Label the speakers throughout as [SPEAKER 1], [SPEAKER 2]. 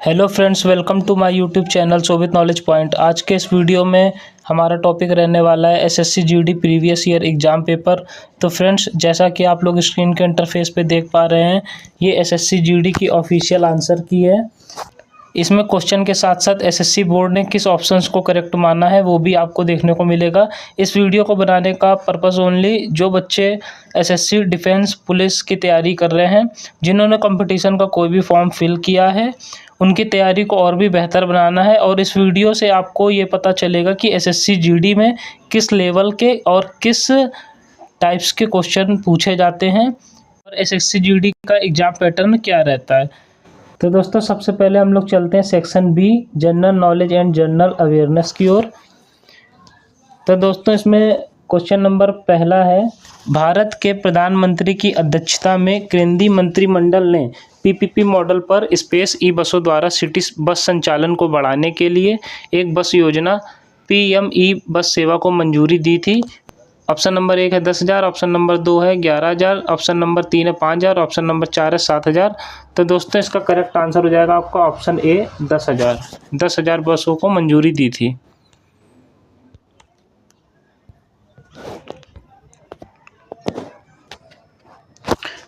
[SPEAKER 1] Hello friends, welcome to my YouTube channel Shobhit knowledge point. आज के इस वीडियो में हमारा टॉपिक रहने वाला है SSC GD previous year exam paper. तो फ्रेंड्स, जैसा कि आप लोग स्क्रीन के इंटरफेस पे देख पा रहे हैं, ये एसएससी जीडी की ऑफिशियल आंसर की है। इसमें क्वेश्चन के साथ साथ एसएससी बोर्ड ने किस ऑप्शंस को करेक्ट माना है वो भी आपको देखने को मिलेगा। इस वीडियो को बनाने का पर्पस ओनली जो बच्चे एसएससी डिफेंस पुलिस की तैयारी कर रहे हैं, जिन्होंने कंपटीशन का कोई भी फॉर्म फिल किया है, उनकी तैयारी को और भी बेहतर बनाना है। और इस वीडियो से आपको ये पता चलेगा कि एसएससी जीडी में किस लेवल के और किस टाइप्स के क्वेश्चन पूछे जाते हैं और एसएससी जीडी का एग्ज़ाम पैटर्न क्या रहता है। तो दोस्तों, सबसे पहले हम लोग चलते हैं section B, general knowledge and general awareness की ओर। तो दोस्तों, इसमें क्वेश्चन नंबर पहला है, भारत के प्रधानमंत्री की अध्यक्षता में केंद्रीय मंत्रिमंडल ने पीपीपी मॉडल पर स्पेस ई बसों द्वारा सिटी बस संचालन को बढ़ाने के लिए एक बस योजना पीएमई बस सेवा को मंजूरी दी थी। ऑप्शन नंबर 1 है 10,000, ऑप्शन नंबर 2 है 11,000, ऑप्शन नंबर 3 है 5,000, ऑप्शन नंबर 4 है 7,000। तो दोस्तों, इसका करेक्ट आंसर हो जाएगा आपका ऑप्शन ए 10,000। 10,000 बसों को मंजूरी दी थी।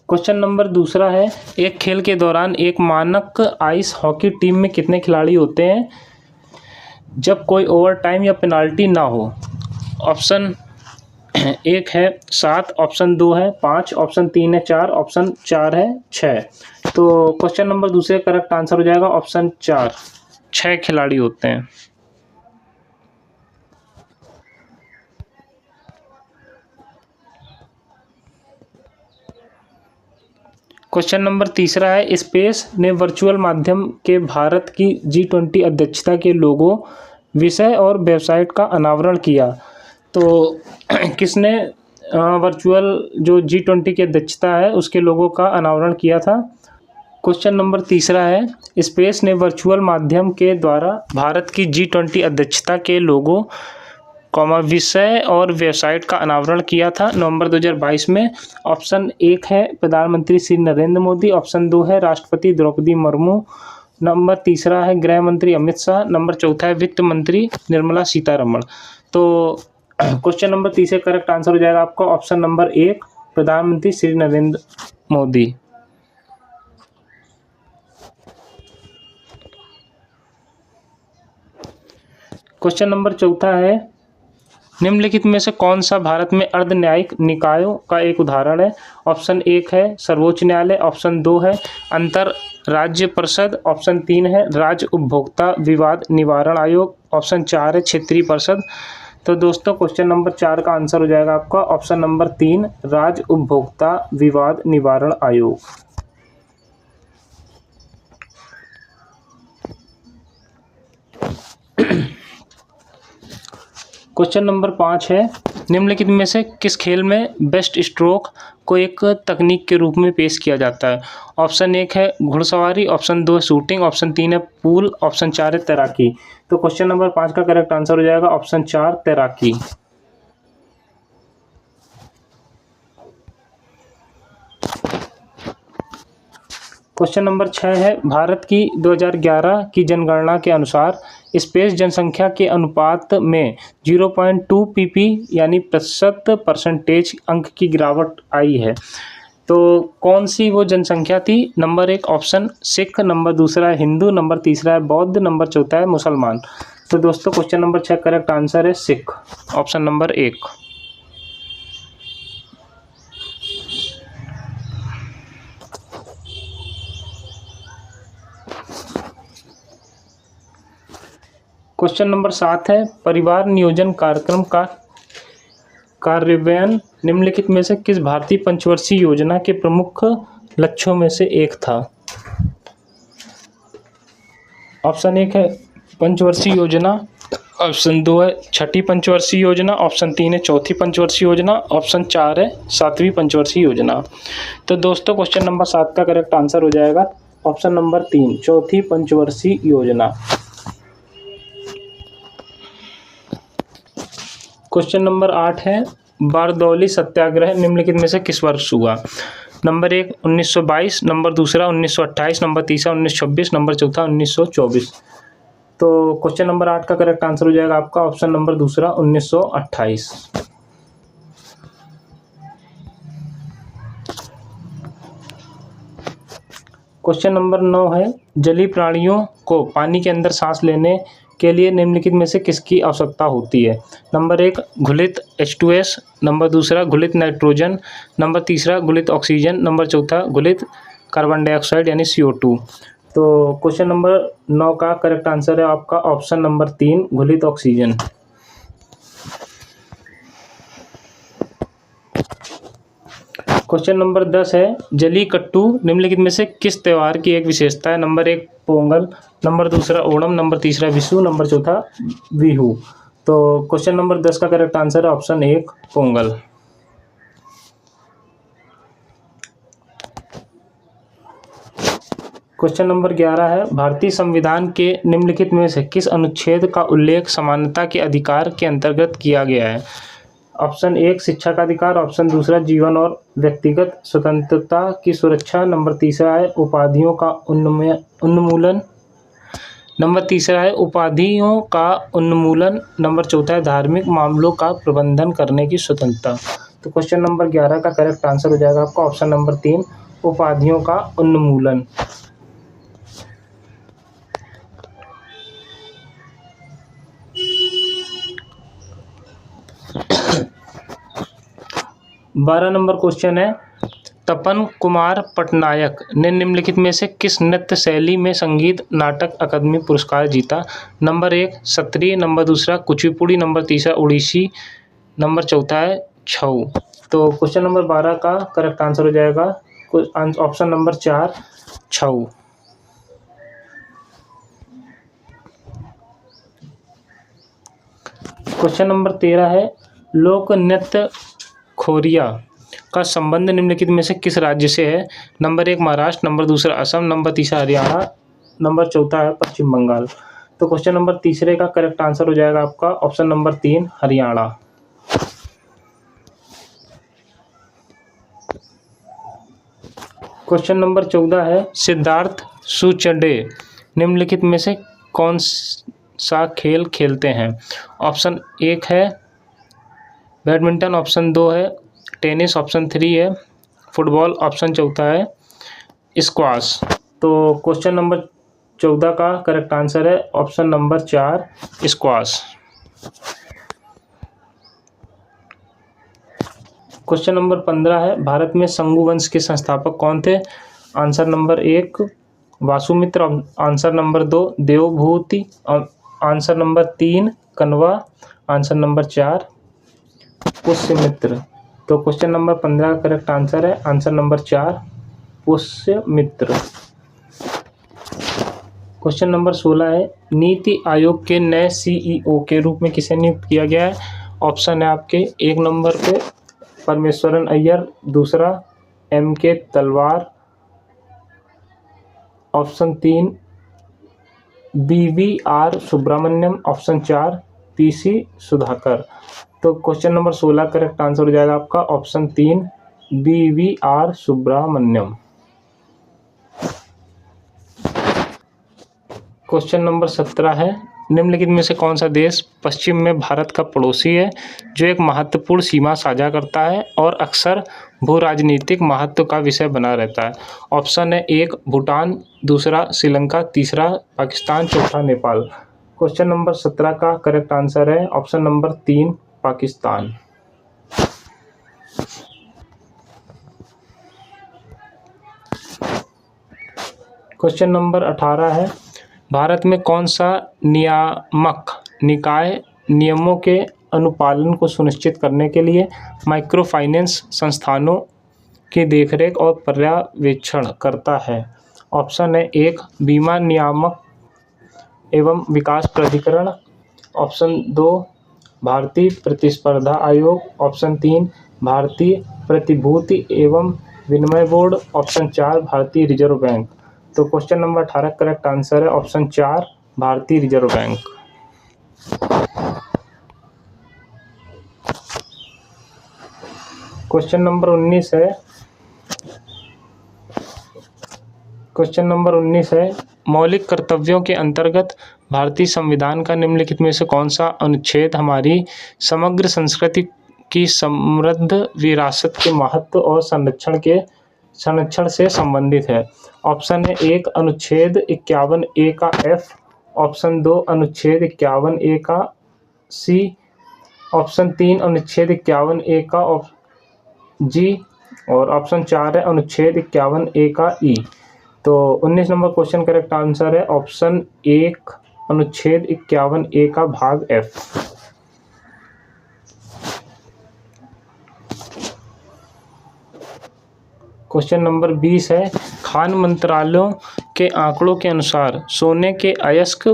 [SPEAKER 1] क्वेश्चन नंबर दूसरा है, एक खेल के दौरान एक मानक आइस हॉकी टीम में कितने खिलाड़ी होते हैं जब कोई ओवर टाइम या पेनाल्टी ना हो। ऑप्शन 1 है 7, ऑप्शन 2 है 5, ऑप्शन 3 है 4, ऑप्शन 4 है 6। तो क्वेश्चन नंबर दूसरे करेक्ट आंसर हो जाएगा ऑप्शन 4, 6 खिलाड़ी होते हैं। क्वेश्चन नंबर तीसरा है, स्पेस ने वर्चुअल माध्यम के भारत की G20 अध्यक्षता के लोगो, विषय और वेबसाइट का अनावरण किया। तो किसने वर्चुअल जो G20 की अध्यक्षता है उसके लोगों का अनावरण किया था। क्वेश्चन नंबर तीसरा है, स्पेस ने वर्चुअल माध्यम के द्वारा भारत की G20 अध्यक्षता के लोगो, विषय और वेबसाइट का अनावरण किया था नवंबर 2022 में। ऑप्शन 1 है प्रधानमंत्री श्री नरेंद्र मोदी, ऑप्शन 2 है राष्ट्रपति द्रौपदी मुर्मू, नंबर तीसरा है गृह मंत्री अमित शाह, नंबर चौथा है वित्त मंत्री निर्मला सीतारमण। तो क्वेश्चन नंबर 30 करेक्ट आंसर हो जाएगा आपका ऑप्शन नंबर 1, प्रधानमंत्री श्री नरेंद्र मोदी। क्वेश्चन नंबर चौथा है, निम्नलिखित में से कौन सा भारत में अर्ध न्यायिक निकायों का एक उदाहरण है। ऑप्शन 1 है सर्वोच्च न्यायालय, ऑप्शन 2 है अंतर राज्य परिषद, ऑप्शन 3 है राज्य उपभोक्ता विवाद निवारण आयोग, ऑप्शन 4 है क्षेत्रीय परिषद। तो दोस्तों, क्वेश्चन नंबर 4 का आंसर हो जाएगा आपका ऑप्शन नंबर 3, राज्य उपभोक्ता विवाद निवारण आयोग। क्वेश्चन नंबर 5 है, निम्नलिखित में से किस खेल में बेस्ट स्ट्रोक को एक तकनीक के रूप में पेश किया जाता है। ऑप्शन 1 है घुड़सवारी, ऑप्शन 2 है शूटिंग, ऑप्शन 3 है पूल, ऑप्शन 4 है तैराकी। तो क्वेश्चन नंबर 5 का करेक्ट आंसर हो जाएगा ऑप्शन 4, तैराकी। क्वेश्चन नंबर 6 है, भारत की 2011 की जनगणना के अनुसार स्पेस जनसंख्या के अनुपात में 0.2 pp यानी परसेंटेज अंक की गिरावट आई है। तो कौन सी वो जनसंख्या थी। नंबर 1 ऑप्शन सिख, नंबर दूसरा है हिंदू, नंबर तीसरा है बौद्ध, नंबर चौथा है मुसलमान। तो दोस्तों, क्वेश्चन नंबर 6 करेक्ट आंसर है Sikh, option number 1। Question number 7 है, परिवार नियोजन कार्यक्रम का कार्यान्वयन निम्नलिखित में से किस भारतीय पंचवर्षीय योजना के प्रमुख लक्ष्यों में से एक था। ऑप्शन 1 है पंचवर्षीय योजना, ऑप्शन 2 है छठी पंचवर्षीय योजना, ऑप्शन 3 है चौथी पंचवर्षीय योजना, ऑप्शन 4 है सातवीं पंचवर्षीय योजना। तो दोस्तों, क्वेश्चन नंबर 7 का करेक्ट आंसर हो जाएगा ऑप्शन नंबर 3, चौथी पंचवर्षीय योजना। क्वेश्चन नंबर 8 है, बारदौली सत्याग्रह निम्नलिखित में से किस वर्ष हुआ। नंबर 1 1922, नंबर दूसरा 1928, नंबर तीसरा 1926, नंबर चौथा 1924। तो क्वेश्चन नंबर 8 का करेक्ट आंसर हो जाएगा आपका ऑप्शन नंबर दूसरा 1928। क्वेश्चन नंबर 9 है, जलीय प्राणियों को पानी के अंदर सांस लेने के लिए निम्नलिखित में से किसकी आवश्यकता होती है? नंबर 1 घुलित H2S, नंबर दूसरा घुलित नाइट्रोजन, नंबर तीसरा घुलित ऑक्सीजन, नंबर चौथा घुलित कार्बन डाइऑक्साइड यानी CO2। तो क्वेश्चन नंबर 9 का करेक्ट आंसर है आपका ऑप्शन नंबर 3 घुलित ऑक्सीजन। क्वेश्चन नंबर 10 है, जलीय कट्टू निम्नलिखित में से किस त्योहार की एक विशेषता है? नंबर 1 पोंगल, नंबर दूसरा ओणम, नंबर तीसरा विशु, नंबर चौथा बिहू। तो क्वेश्चन नंबर 10 का करेक्ट आंसर है ऑप्शन 1 पोंगल। क्वेश्चन नंबर 11 है, भारतीय संविधान के निम्नलिखित में से किस अनुच्छेद का उल्लेख समानता के अधिकार के अंतर्गत किया गया है? ऑप्शन 1 शिक्षा का अधिकार, ऑप्शन दूसरा जीवन और व्यक्तिगत स्वतंत्रता की सुरक्षा, नंबर तीसरा है उपाधियों का उन्मूलन, नंबर तीसरा है उपाधियों का उन्मूलन, नंबर चौथा है धार्मिक मामलों का प्रबंधन करने की स्वतंत्रता। तो क्वेश्चन नंबर 11 का करेक्ट आंसर हो जाएगा आपका ऑप्शन नंबर 3 उपाधियों का उन्मूलन। बारह नंबर क्वेश्चन है, तपन कुमार पटनायक ने निम्नलिखित में से किस नृत्य शैली में संगीत नाटक अकादमी पुरस्कार जीता? नंबर 1 सत्रीय, नंबर दूसरा कुचिपुड़ी, नंबर तीसरा उड़ीसी, नंबर चौथा है छऊ। तो क्वेश्चन नंबर 12 का करेक्ट आंसर हो जाएगा ऑप्शन नंबर 4 छऊ। क्वेश्चन नंबर 13 है, लोक नृत्य खोरिया का संबंध निम्नलिखित में से किस राज्य से है? नंबर 1 महाराष्ट्र, नंबर दूसरा असम, नंबर तीसरा हरियाणा, नंबर चौथा है पश्चिम बंगाल। तो क्वेश्चन नंबर तीसरे का करेक्ट आंसर हो जाएगा आपका option number 3 Haryana. Question number 14 है, सिद्धार्थ सुचडे निम्नलिखित में से कौन सा खेल खेलते हैं? ऑप्शन 1 है बैडमिंटन, ऑप्शन 2 है टेनिस, ऑप्शन 3 है फुटबॉल, ऑप्शन चौथा है स्क्वाश। तो क्वेश्चन नंबर 14 का करेक्ट आंसर है option number 4 squash. Question number 15 है, भारत में संगू वंश के संस्थापक कौन थे? Answer number 1 Vasumitra, answer number 2 Devabhuti, answer number 3 Kanva, answer number 4 Pushyamitra. तो क्वेश्चन नंबर 15 का करेक्ट आंसर है answer number 4 Pushyamitra. Question number 16 है, नीति आयोग के नए CEO के रूप में किसे नियुक्त किया गया है? ऑप्शन है आपके 1 नंबर पे परमेश्वरन अय्यर, दूसरा MK Talwar, option 3 BVR Subrahmanyam, option 4 PC Sudhakar. तो क्वेश्चन नंबर 16 करेक्ट आंसर हो जाएगा आपका option 3 BVR Subrahmanyam. Question number 17 है, निम्नलिखित में से कौन सा देश पश्चिम में भारत का पड़ोसी है जो एक महत्वपूर्ण सीमा साझा करता है और अक्सर भू राजनीतिक महत्व का विषय बना रहता है? ऑप्शन है 1 भूटान, दूसरा श्रीलंका, तीसरा पाकिस्तान, चौथा नेपाल। क्वेश्चन नंबर 17 का करेक्ट आंसर है option number 3 Pakistan. Question number 18 है, भारत में कौन सा नियामक निकाय नियमों के अनुपालन को सुनिश्चित करने के लिए माइक्रो फाइनेंस संस्थानों की देखरेख और पर्यवेक्षण करता है? ऑप्शन है 1 बीमा नियामक एवं विकास प्राधिकरण, ऑप्शन 2 भारतीय प्रतिस्पर्धा आयोग, ऑप्शन 3 भारतीय प्रतिभूति एवं विनिमय बोर्ड, ऑप्शन 4 भारतीय रिजर्व बैंक। तो क्वेश्चन नंबर 18 करेक्ट आंसर है ऑप्शन 4 भारतीय रिजर्व बैंक। क्वेश्चन नंबर 19 है, क्वेश्चन नंबर 19 है, मौलिक कर्तव्यों के अंतर्गत भारतीय संविधान का निम्नलिखित में से कौन सा अनुच्छेद हमारी समग्र संस्कृति की समृद्ध विरासत के महत्व और संरक्षण से संबंधित है। ऑप्शन है 1 अनुच्छेद 51A का F, ऑप्शन 2 अनुच्छेद 51A का C, ऑप्शन 3 अनुच्छेद 51A का G और ऑप्शन 4 है अनुच्छेद 51A का E। तो 19 नंबर क्वेश्चन करेक्ट आंसर है ऑप्शन 1 अनुच्छेद 51A का भाग F। क्वेश्चन नंबर 20 है, खान मंत्रालयों के आंकड़ों के अनुसार सोने के अयस्क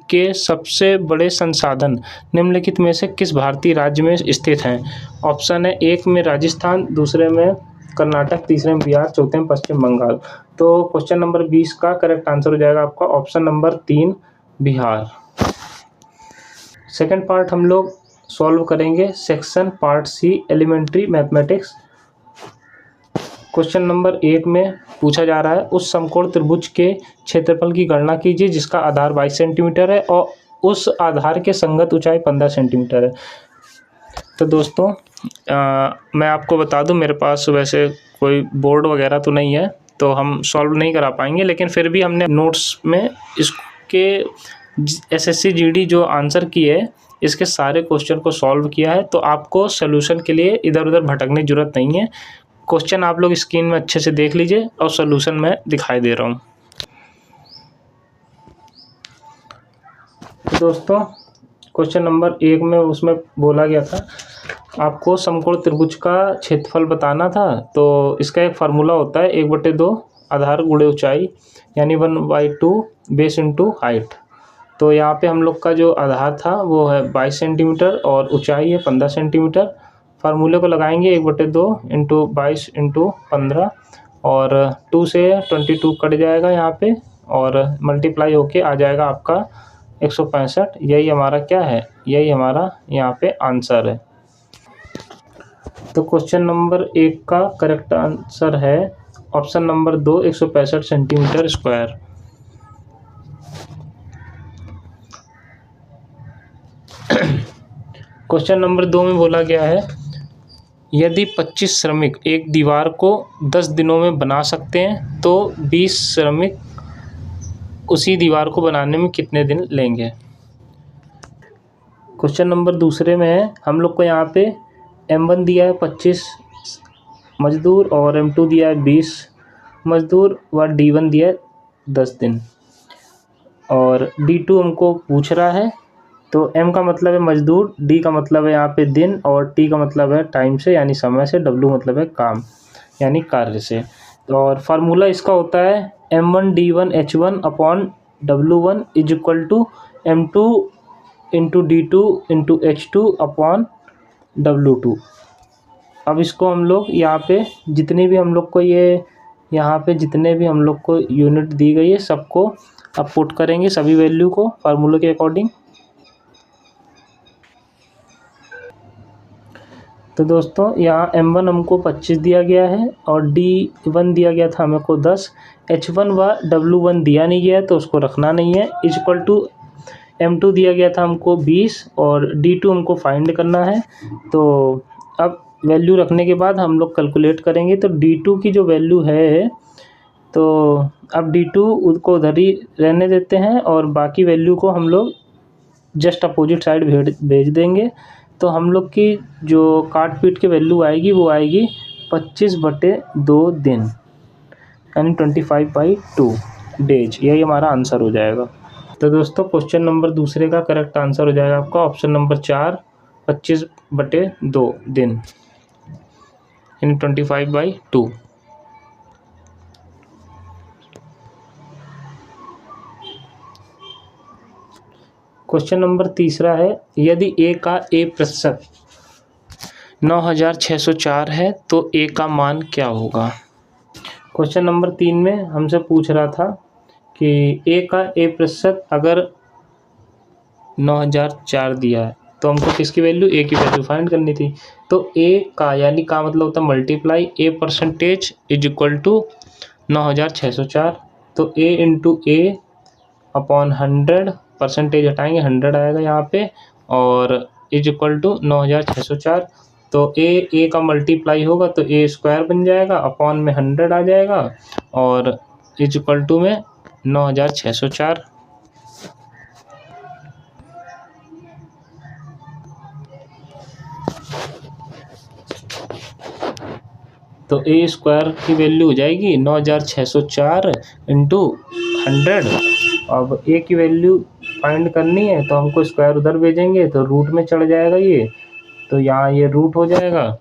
[SPEAKER 1] के सबसे बड़े संसाधन निम्नलिखित में से किस भारतीय राज्य में स्थित हैं। ऑप्शन है 1 में राजस्थान, दूसरे में कर्नाटक, तीसरे में बिहार, चौथे में पश्चिम बंगाल। तो क्वेश्चन नंबर 20 का करेक्ट आंसर हो जाएगा आपका option number 3 Bihar. Second part हम लोग सॉल्व करेंगे section part C elementary mathematics. Question number 1 में पूछा जा रहा है, उस समकोण त्रिभुज के क्षेत्रफल की गणना कीजिए जिसका आधार 22 सेंटीमीटर है और उस आधार के संगत ऊंचाई 15 सेंटीमीटर है। तो दोस्तों मैं आपको बता दूं, मेरे पास वैसे कोई बोर्ड वगैरह तो नहीं है तो हम सॉल्व नहीं करा पाएंगे, लेकिन फिर भी हमने नोट्स में इसके SSC GD जो आंसर किए इसके सारे क्वेश्चन को सॉल्व किया है। तो आपको सोल्यूशन के लिए इधर उधर भटकने की जरूरत नहीं है। क्वेश्चन आप लोग स्क्रीन में अच्छे से देख लीजिए और सोल्यूशन मैं दिखाई दे रहा हूँ। तो दोस्तों क्वेश्चन नंबर 1 में उसमें बोला गया था आपको समकोण त्रिभुज का क्षेत्रफल बताना था। तो इसका एक फार्मूला होता है 1/2 आधार गुणे ऊंचाई, यानी 1/2 बेस इंटू हाइट। तो यहाँ पे हम लोग का जो आधार था वो है 22 सेंटीमीटर और ऊंचाई है 15 सेंटीमीटर। फार्मूले को लगाएंगे 1/2 इंटू 22 इंटू 15 और 2 से 22 कट जाएगा यहाँ पे और मल्टीप्लाई होके आ जाएगा आपका 165। यही हमारा क्या है, यही हमारा यहाँ पे आंसर है। तो क्वेश्चन नंबर 1 का करेक्ट आंसर है option number 2 165 centimetre square. Question number 2 में बोला गया है, यदि 25 श्रमिक एक दीवार को 10 दिनों में बना सकते हैं तो 20 श्रमिक उसी दीवार को बनाने में कितने दिन लेंगे। क्वेश्चन नंबर दूसरे में है, हम लोग को यहाँ पे M1 दिया है 25 मजदूर और M2 दिया है 20 मजदूर व D1 दिया है 10 दिन और D2 हमको पूछ रहा है। तो M का मतलब है मजदूर, D का मतलब है यहाँ पे दिन और T का मतलब है टाइम से यानी समय से, W मतलब है काम यानी कार्य से। और फार्मूला इसका होता है M1 D1 H1 upon W1 is equal to M2 into D2 into H2 upon W2। अब इसको हम लोग यहाँ पे जितने भी हम लोग को यहाँ पे जितने भी हम लोग को यूनिट दी गई है सबको अब पुट करेंगे, सभी वैल्यू को फार्मूले के अकॉर्डिंग। तो दोस्तों यहाँ M1 हमको 25 दिया गया है और D1 दिया गया था हमको 10, H1 व W1 दिया नहीं गया है तो उसको रखना नहीं है, इज इक्वल टू M2 दिया गया था हमको 20 और D2 हमको फाइंड करना है। तो अब वैल्यू रखने के बाद हम लोग कैलकुलेट करेंगे। तो D2 की जो वैल्यू है तो अब D2 को उधर ही रहने देते हैं और बाकी वैल्यू को हम लोग जस्ट अपोजिट साइड भेज देंगे। तो हम लोग की जो काट पीट के वैल्यू आएगी वो आएगी 25/2 दिन यानी 25/2 डेज। यही हमारा आंसर हो जाएगा। तो दोस्तों क्वेश्चन नंबर दूसरे का करेक्ट आंसर हो जाएगा आपका ऑप्शन नंबर 4 25/2 दिन यानी 25/2। क्वेश्चन नंबर तीसरा है, यदि A का A प्रतिशत 9604 है तो A का मान क्या होगा। क्वेश्चन नंबर 3 में हमसे पूछ रहा था कि A का A प्रतिशत अगर 9004 दिया है तो हमको किसकी वैल्यू, A की वैल्यू फाइंड करनी थी। तो A का यानी का मतलब होता है multiply A percentage is equal to 9604। तो A into A upon 100, percentage हटाएंगे 100 आएगा यहाँ पे, और इज इक्वल टू 9604। तो ए का मल्टीप्लाई होगा तो ए स्क्वायर बन जाएगा, अपॉन में 100 आ जाएगा, और इज इक्वल टू में 9604। तो ए स्क्वायर की वैल्यू हो जाएगी 9604 इंटू 100। अब ए की वैल्यू फाइंड करनी है तो हमको स्क्वायर उधर भेजेंगे तो रूट में चढ़ जाएगा ये, तो यहाँ ये रूट हो जाएगा।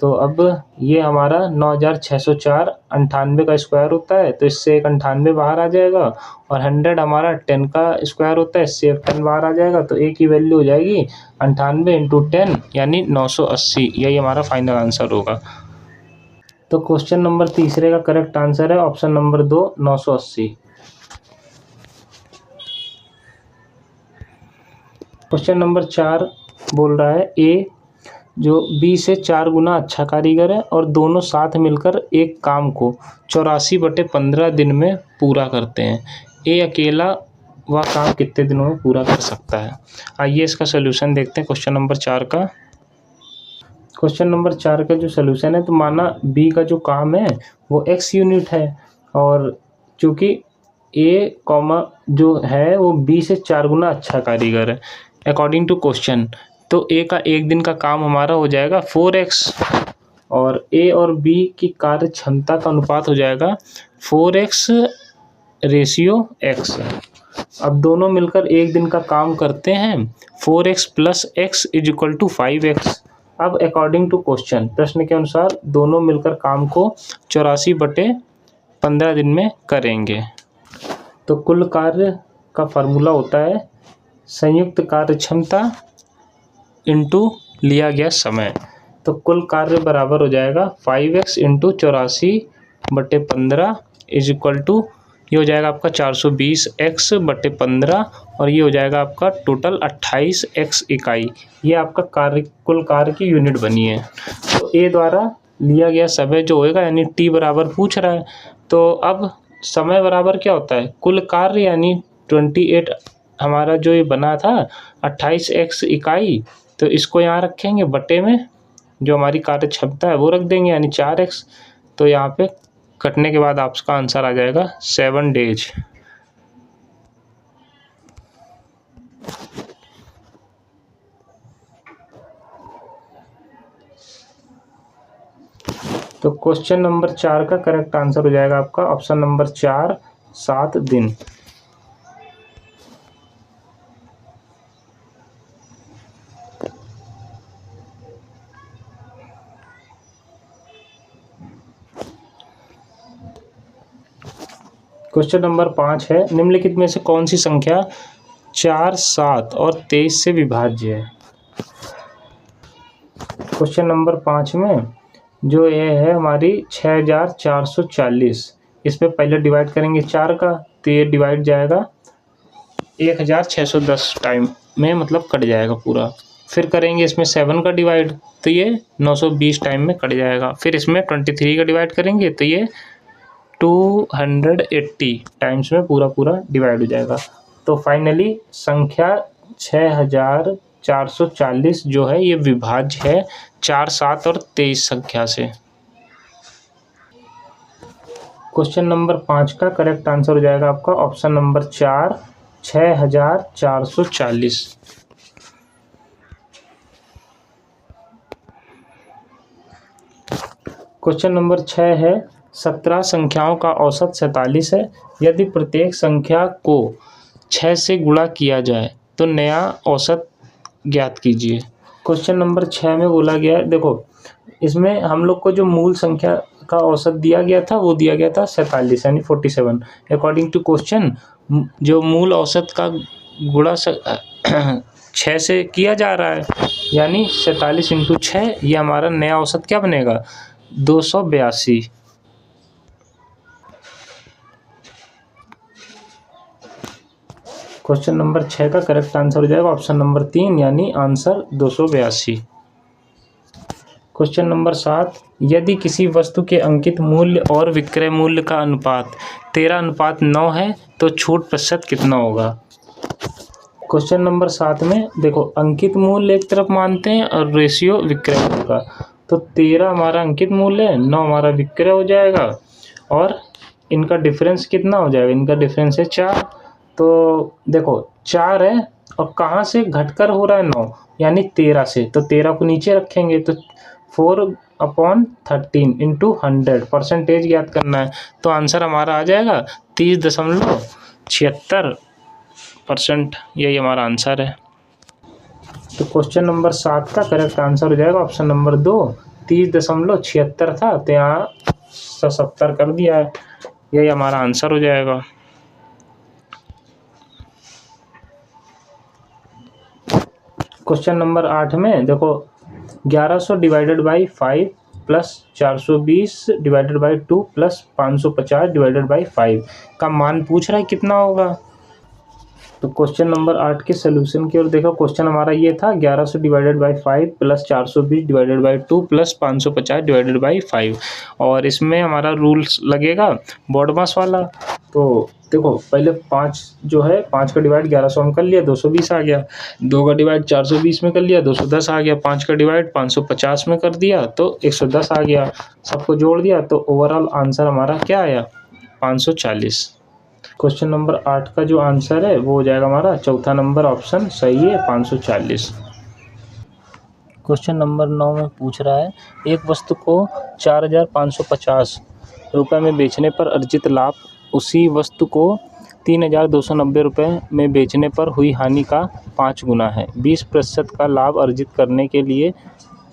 [SPEAKER 1] तो अब ये हमारा 9604 98 का स्क्वायर होता है, तो इससे एक 98 बाहर आ जाएगा, और 100 हमारा 10 का स्क्वायर होता है, इससे एक 10 बाहर आ जाएगा। तो ए की वैल्यू हो जाएगी 98 इंटू 10 यानी 980। यही हमारा फाइनल आंसर होगा। तो क्वेश्चन नंबर तीसरे का करेक्ट आंसर है ऑप्शन नंबर 2, 980। क्वेश्चन नंबर 4 बोल रहा है ए जो बी से 4 गुना अच्छा कारीगर है और दोनों साथ मिलकर एक काम को 84/15 दिन में पूरा करते हैं। ए अकेला वह काम कितने दिनों में पूरा कर सकता है। आइए इसका सोल्यूशन देखते हैं क्वेश्चन नंबर 4 का। क्वेश्चन नंबर 4 का जो सोल्यूशन है, तो माना बी का जो काम है वो x यूनिट है, और चूँकि ए कॉमा जो है वो बी से 4 गुना अच्छा कारीगर है अकॉर्डिंग टू क्वेश्चन। तो ए का एक दिन का काम हमारा हो जाएगा 4x, और ए और बी की कार्य क्षमता का अनुपात हो जाएगा 4x रेशियो x। अब दोनों मिलकर एक दिन का काम करते हैं, 4x plus x is equal to 5x। अब अकॉर्डिंग टू क्वेश्चन, प्रश्न के अनुसार दोनों मिलकर काम को 84/15 दिन में करेंगे। तो कुल कार्य का फार्मूला होता है संयुक्त कार्य क्षमता इंटू लिया गया समय। तो कुल कार्य बराबर हो जाएगा 5x into 84/15 is equal to, ये हो जाएगा आपका 420x/15, और ये हो जाएगा आपका टोटल 28x इकाई। ये आपका कार्य, कुल कार्य की यूनिट बनी है। तो ए द्वारा लिया गया समय जो होएगा, यानी टी बराबर पूछ रहा है, तो अब समय बराबर क्या होता है कुल कार्य, यानी 28 हमारा जो ये बना था 28x इकाई, तो इसको यहाँ रखेंगे बटे में जो हमारी कार्य क्षमता है वो रख देंगे, यानी 4x। तो यहाँ पे कटने के बाद आपका आंसर आ जाएगा 7 डेज। तो क्वेश्चन नंबर 4 का करेक्ट आंसर हो जाएगा आपका ऑप्शन नंबर 4, 7 दिन। क्वेश्चन नंबर 5 है, निम्नलिखित में से कौन सी संख्या 4, 7 और 23 से विभाज्य है। क्वेश्चन नंबर 5 में जो ये है हमारी 6440, इसमें पहले डिवाइड करेंगे 4 का, तो ये डिवाइड जाएगा 1610 टाइम में, मतलब कट जाएगा पूरा। फिर करेंगे इसमें 7 का डिवाइड, तो ये 920 टाइम में कट जाएगा। फिर इसमें 23 का डिवाइड करेंगे तो ये 280 टाइम्स में पूरा डिवाइड हो जाएगा। तो फाइनली संख्या 6440 जो है ये विभाज्य है 4, 7 और 23 संख्या से। क्वेश्चन नंबर 5 का करेक्ट आंसर हो जाएगा आपका ऑप्शन नंबर 4, 6440। क्वेश्चन नंबर 6 है, 17 संख्याओं का औसत 47 है। यदि प्रत्येक संख्या को 6 से गुणा किया जाए तो नया औसत ज्ञात कीजिए। क्वेश्चन नंबर 6 में बोला गया है, देखो इसमें हम लोग को जो मूल संख्या का औसत दिया गया था वो दिया गया था 47 यानी 47। अकॉर्डिंग टू क्वेश्चन जो मूल औसत का गुणा 6 से किया जा रहा है, यानी 47 इंटू 6, ये हमारा नया औसत क्या बनेगा 282। क्वेश्चन नंबर 6 का करेक्ट आंसर हो जाएगा ऑप्शन नंबर 3 यानी आंसर 282। क्वेश्चन नंबर 7, यदि किसी वस्तु के अंकित मूल्य और विक्रय मूल्य का अनुपात 13:9 है, तो छूट प्रतिशत कितना होगा। क्वेश्चन नंबर 7 में देखो, अंकित मूल्य एक तरफ मानते हैं और रेशियो विक्रय मूल्य का। तो 13 हमारा अंकित मूल्य है, 9 हमारा विक्रय हो जाएगा और इनका डिफरेंस कितना हो जाएगा, इनका डिफरेंस है 4। तो देखो 4 है और कहाँ से घटकर हो रहा है 9, यानी 13 से, तो 13 को नीचे रखेंगे तो 4/13 इंटू 100 परसेंटेज ज्ञात करना है। तो आंसर हमारा आ जाएगा 30.76%, यही हमारा आंसर है। तो क्वेश्चन नंबर 7 का करेक्ट आंसर हो जाएगा ऑप्शन नंबर 2। 30.76 था तो यहाँ 70 कर दिया है, यही हमारा आंसर हो जाएगा। क्वेश्चन नंबर 8 में देखो, 1100 divided by 5 plus 420 divided by 2 plus 550 divided by 5 का मान पूछ रहा है कितना होगा। तो क्वेश्चन नंबर 8 के सोल्यूशन की ओर देखो। क्वेश्चन हमारा ये था 1100 divided by 5 plus 420 divided by 2 plus 550 divided by 5, और इसमें हमारा रूल्स लगेगा बॉडमास वाला। तो देखो पहले 5 जो है, 5 का डिवाइड 1100 में कर लिया 220 आ गया, 2 का डिवाइड 420 में कर लिया 210 आ गया, 5 का डिवाइड 550 में कर दिया तो 110 आ गया, सबको जोड़ दिया तो ओवरऑल आंसर हमारा क्या आया, 540। क्वेश्चन नंबर 8 का जो आंसर है वो हो जाएगा हमारा चौथा नंबर ऑप्शन सही है, 540। क्वेश्चन नंबर 9 में पूछ रहा है, एक वस्तु को 4,550 रुपये में बेचने पर अर्जित लाभ उसी वस्तु को 3,290 रुपये में बेचने पर हुई हानि का 5 गुना है। 20% का लाभ अर्जित करने के लिए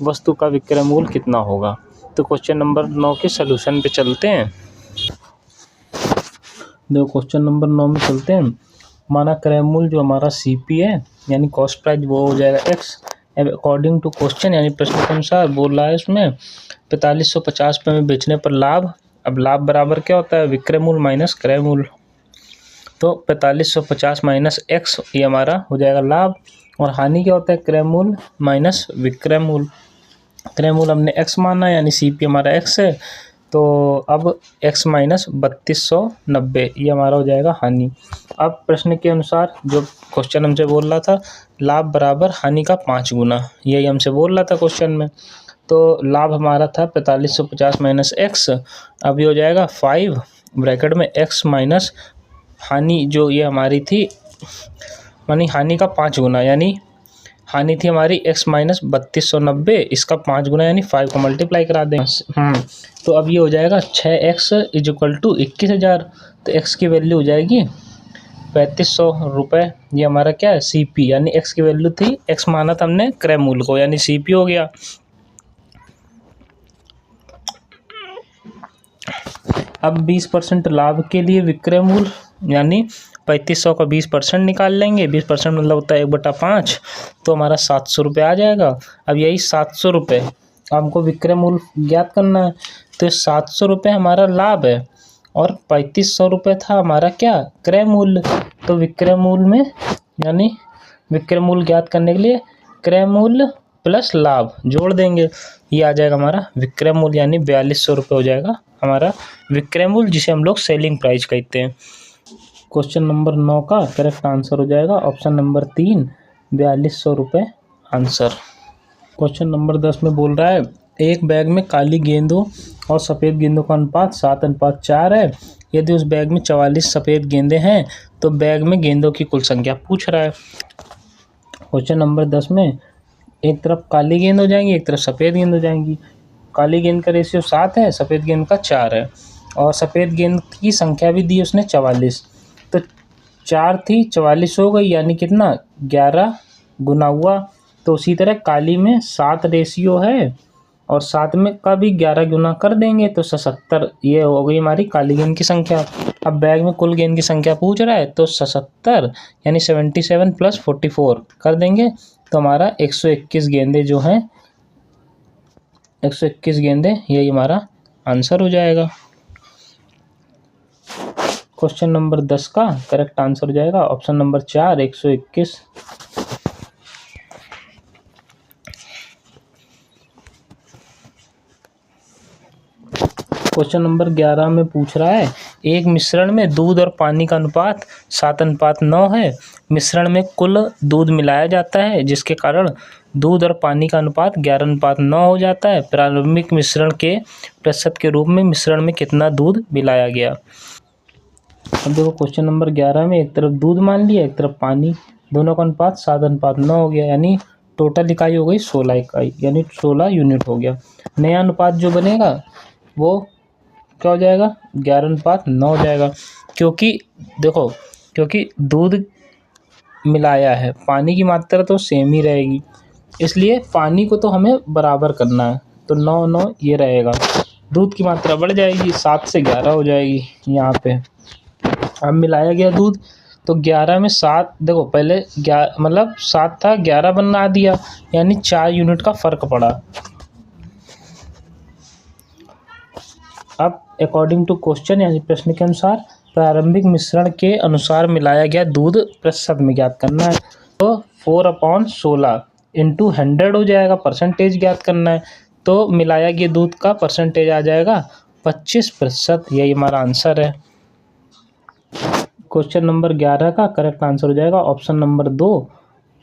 [SPEAKER 1] वस्तु का विक्रय मूल्य कितना होगा। तो क्वेश्चन नंबर 9 के सलूशन पे चलते हैं। देखो क्वेश्चन नंबर 9 में चलते हैं। माना क्रय मूल्य जो हमारा CP है यानी कॉस्ट प्राइस वो हो जाएगा X। अकॉर्डिंग टू क्वेश्चन यानी प्रश्न के अनुसार बोल रहा है इसमें 4550 रुपये में बेचने पर लाभ। अब लाभ बराबर क्या होता है, विक्रय मूल्य माइनस क्रय मूल्य। तो 4550 माइनस X ये हमारा हो जाएगा लाभ, और हानि क्या होता है, क्रय मूल्य माइनस विक्रय मूल्य। क्रय मूल्य हमने X माना यानी CP हमारा X है, तो अब x माइनस 3290 ये हमारा हो जाएगा हानि। अब प्रश्न के अनुसार जो क्वेश्चन हमसे बोल रहा था लाभ बराबर हानि का 5 गुना, यही हमसे बोल रहा था क्वेश्चन में। तो लाभ हमारा था 4550 माइनस x, अब ये हो जाएगा 5 ब्रैकेट में x माइनस हानि जो ये हमारी थी, यानी हानि का 5 गुना, यानी हानि थी हमारी x माइनस 3290, इसका 5 गुना यानी 5 को मल्टीप्लाई करा दें। तो अब ये हो जाएगा 6x इज इक्वल टू 21,000। तो x की वैल्यू हो जाएगी 3500 रुपये। ये हमारा क्या है, CP, यानी x की वैल्यू थी, x माना था हमने क्रय मूल्य को, यानी CP हो गया। अब 20% लाभ के लिए विक्रय मूल्य यानी 3500 का 20% निकाल लेंगे। 20% मतलब होता है 1/5, तो हमारा 700 रुपये आ जाएगा। अब यही 700 रुपये हमको विक्रय मूल्य ज्ञात करना है, तो 700 रुपये हमारा लाभ है और 3500 रुपये था हमारा क्या, क्रय मूल्य। तो विक्रय मूल्य में यानी विक्रय मूल्य ज्ञात करने के लिए क्रय मूल्य प्लस लाभ जोड़ देंगे, ये आ जाएगा हमारा विक्रय मूल्य, यानी 4200 रुपये हो जाएगा हमारा विक्रय मूल्य, जिसे हम लोग सेलिंग प्राइस कहते हैं। क्वेश्चन नंबर 9 का करेक्ट आंसर हो जाएगा ऑप्शन नंबर 3, 4200 रुपये आंसर। क्वेश्चन नंबर 10 में बोल रहा है, एक बैग में काली गेंदों और सफ़ेद गेंदों का अनुपात 7:4 है। यदि उस बैग में 44 सफ़ेद गेंदें हैं तो बैग में गेंदों की कुल संख्या पूछ रहा है। क्वेश्चन नंबर 10 में एक तरफ काली गेंद हो जाएंगी, एक तरफ सफ़ेद गेंद हो जाएंगी। काली गेंद का रेशियो 7 है, सफ़ेद गेंद का 4 है, और सफ़ेद गेंद की संख्या भी दी उसने 44। तो 4 थी 44 हो गई, यानी कितना 11 गुना हुआ। तो उसी तरह काली में 7 रेशियो है और 7 में का भी 11 गुना कर देंगे तो 77, ये हो गई हमारी काली गेंद की संख्या। अब बैग में कुल गेंद की संख्या पूछ रहा है, तो 77 यानी 77 + 44 कर देंगे तो हमारा 121 गेंदें जो हैं, 121 गेंदें, यही हमारा आंसर हो जाएगा। क्वेश्चन नंबर 10 का करेक्ट आंसर हो जाएगा ऑप्शन नंबर 4, 121। क्वेश्चन नंबर 11 में पूछ रहा है एक मिश्रण में दूध और पानी का अनुपात 7:9 है। मिश्रण में कुल दूध मिलाया जाता है जिसके कारण दूध और पानी का अनुपात 11:9 हो जाता है। प्रारंभिक मिश्रण के प्रतिशत के रूप में मिश्रण में कितना दूध मिलाया गया। अब देखो क्वेश्चन नंबर 11 में एक तरफ दूध मान लिया, एक तरफ पानी, दोनों का अनुपात 7:9 हो गया, यानी टोटल इकाई हो गई 16 इकाई, यानी 16 यूनिट हो गया। नया अनुपात जो बनेगा वो क्या हो जाएगा, 11:9 हो जाएगा। क्योंकि दूध मिलाया है, पानी की मात्रा तो सेम ही रहेगी, इसलिए पानी को तो हमें बराबर करना है, तो 9 ये रहेगा। दूध की मात्रा बढ़ जाएगी, 7 से 11 हो जाएगी यहाँ पे। अब मिलाया गया दूध, तो 11 में 7, देखो पहले 7 था, 11 बना दिया, यानी 4 यूनिट का फ़र्क पड़ा। अब अकॉर्डिंग टू क्वेश्चन, यानी प्रश्न के अनुसार प्रारंभिक मिश्रण के अनुसार मिलाया गया दूध प्रतिशत में ज्ञात करना है। तो 4/16 इंटू 100 हो जाएगा, परसेंटेज ज्ञात करना है। तो मिलाया गया दूध का परसेंटेज आ जाएगा 25%, यही हमारा आंसर है। क्वेश्चन नंबर 11 का करेक्ट आंसर हो जाएगा ऑप्शन नंबर 2,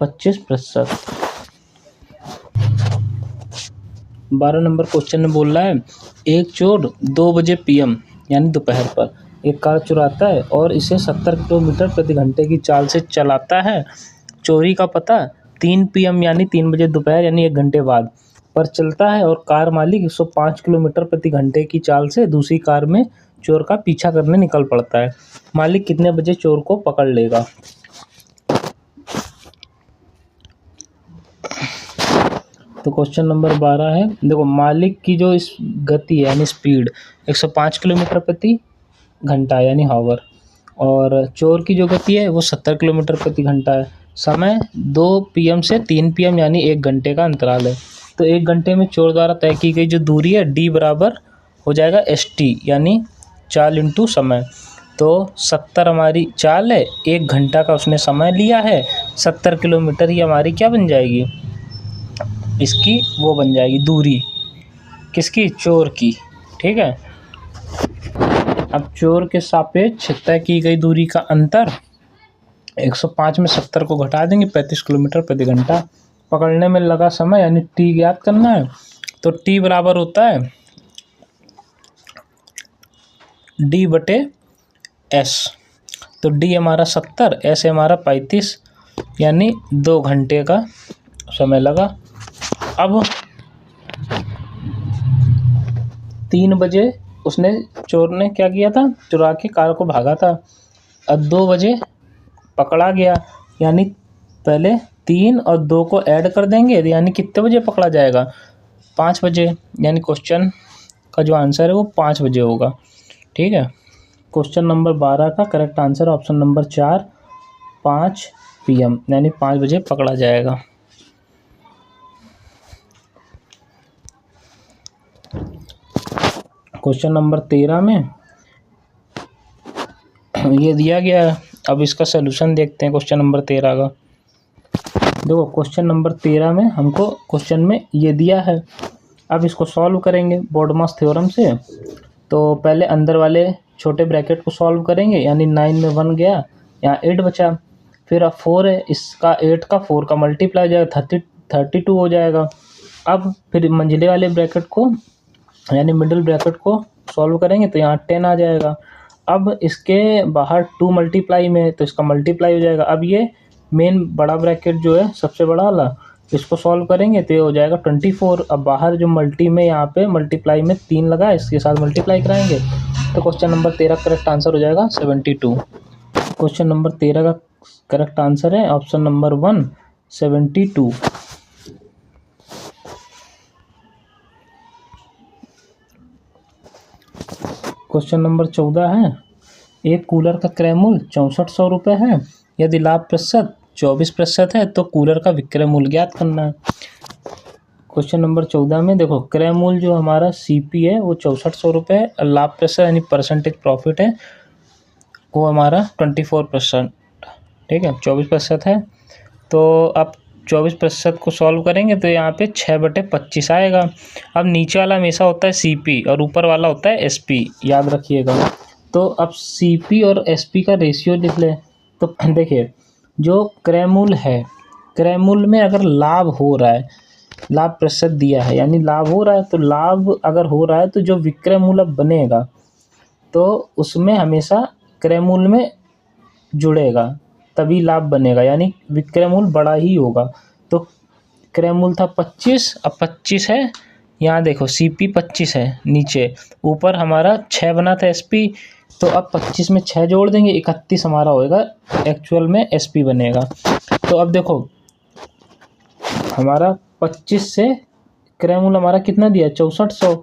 [SPEAKER 1] 25%। 12 नंबर क्वेश्चन में बोल रहा है, एक चोर 2 बजे PM यानी दोपहर पर एक कार चुराता है और इसे 70 किलोमीटर प्रति घंटे की चाल से चलाता है। चोरी का पता 3 PM यानी 3 बजे दोपहर यानी 1 घंटे बाद पर चलता है और कार मालिक 105 किलोमीटर प्रति घंटे की चाल से दूसरी कार में चोर का पीछा करने निकल पड़ता है। मालिक कितने बजे चोर को पकड़ लेगा। तो क्वेश्चन नंबर 12 है, देखो मालिक की जो इस गति है यानी स्पीड 105 किलोमीटर प्रति घंटा यानी हावर, और चोर की जो गति है वो 70 किलोमीटर प्रति घंटा है। समय 2 PM से 3 PM यानी 1 घंटे का अंतराल है। तो 1 घंटे में चोर द्वारा तय की गई जो दूरी है D बराबर हो जाएगा ST यानी चाल इंटू समय। तो 70 हमारी चाल है, 1 घंटा का उसने समय लिया है, 70 किलोमीटर ही हमारी क्या बन जाएगी, इसकी वो बन जाएगी दूरी, किसकी, चोर की। ठीक है, अब चोर के सापेक्ष तय की गई दूरी का अंतर 105 में 70 को घटा देंगे, 35 किलोमीटर प्रति घंटा। पकड़ने में लगा समय यानी T ज्ञात करना है। तो T बराबर होता है D/S। तो D हमारा 70, S हमारा 35 यानी 2 घंटे का समय लगा। अब 3 बजे उसने, चोर ने क्या किया था, चुरा के कार को भागा था। अब 2 बजे पकड़ा गया, यानी पहले 3 और 2 को ऐड कर देंगे, यानी कितने बजे पकड़ा जाएगा, 5 बजे, यानी क्वेश्चन का जो आंसर है वो 5 बजे होगा। ठीक है, क्वेश्चन नंबर 12 का correct answer option number 4, 5 PM यानी 5 बजे पकड़ा जाएगा। क्वेश्चन नंबर 13 में ये दिया गया है, अब इसका सलूशन देखते हैं क्वेश्चन नंबर 13 का। देखो क्वेश्चन नंबर 13 में हमको क्वेश्चन में ये दिया है, अब इसको सॉल्व करेंगे बोर्डमास थ्योरम से। तो पहले अंदर वाले छोटे ब्रैकेट को सॉल्व करेंगे, यानी 9 में 1 गया, यहाँ 8 बचा, फिर अब 4 है, इसका 8 का 4 का मल्टीप्लाई हो जाएगा, 32 हो जाएगा। अब फिर मंझले वाले ब्रैकेट को यानी मिडिल ब्रैकेट को सॉल्व करेंगे तो यहाँ 10 आ जाएगा। अब इसके बाहर 2 मल्टीप्लाई में है तो इसका मल्टीप्लाई हो जाएगा। अब ये मेन बड़ा ब्रैकेट जो है सबसे बड़ा वाला, इसको सॉल्व करेंगे तो ये हो जाएगा 24। अब बाहर जो मल्टी में यहाँ पे मल्टीप्लाई में 3 लगा है, इसके साथ मल्टीप्लाई कराएंगे तो क्वेश्चन नंबर 13 करेक्ट आंसर हो जाएगा 72। क्वेश्चन नंबर 13 का करेक्ट आंसर है ऑप्शन नंबर 1, 72। क्वेश्चन नंबर 14 है, एक कूलर का क्रय मूल्य 6400 रुपये है, यदि लाभ प्रतिशत 24% है तो कूलर का विक्रय मूल्य ज्ञात करना है। क्वेश्चन नंबर 14 में देखो क्रय मूल्य जो हमारा CP है वो 6400 रुपये है, लाभ प्रतिशत यानी परसेंटेज प्रॉफिट है वो हमारा 24%। ठीक है, 24% है। तो अब 24% को सॉल्व करेंगे तो यहाँ पे 6/25 आएगा। अब नीचे वाला हमेशा होता है CP और ऊपर वाला होता है SP, याद रखिएगा। तो अब सीपी और एसपी का रेशियो लिख लें। तो देखिए जो क्रय मूल्य है, क्रय मूल्य में अगर लाभ हो रहा है, लाभ प्रतिशत दिया है यानी लाभ हो रहा है, तो लाभ अगर हो रहा है तो जो विक्रय मूल्य बनेगा तो उसमें हमेशा क्रय मूल्य में जुड़ेगा, तभी लाभ बनेगा, यानी विक्रय मूल्य बड़ा ही होगा। तो क्रय मूल्य था 25, अब 25 है, यहाँ देखो सीपी 25 है नीचे, ऊपर हमारा 6 बना था एसपी, तो अब 25 में 6 जोड़ देंगे, 31 हमारा होएगा, एक्चुअल में एसपी बनेगा। तो अब देखो हमारा 25 से क्रय मूल्य हमारा कितना दिया, 6400,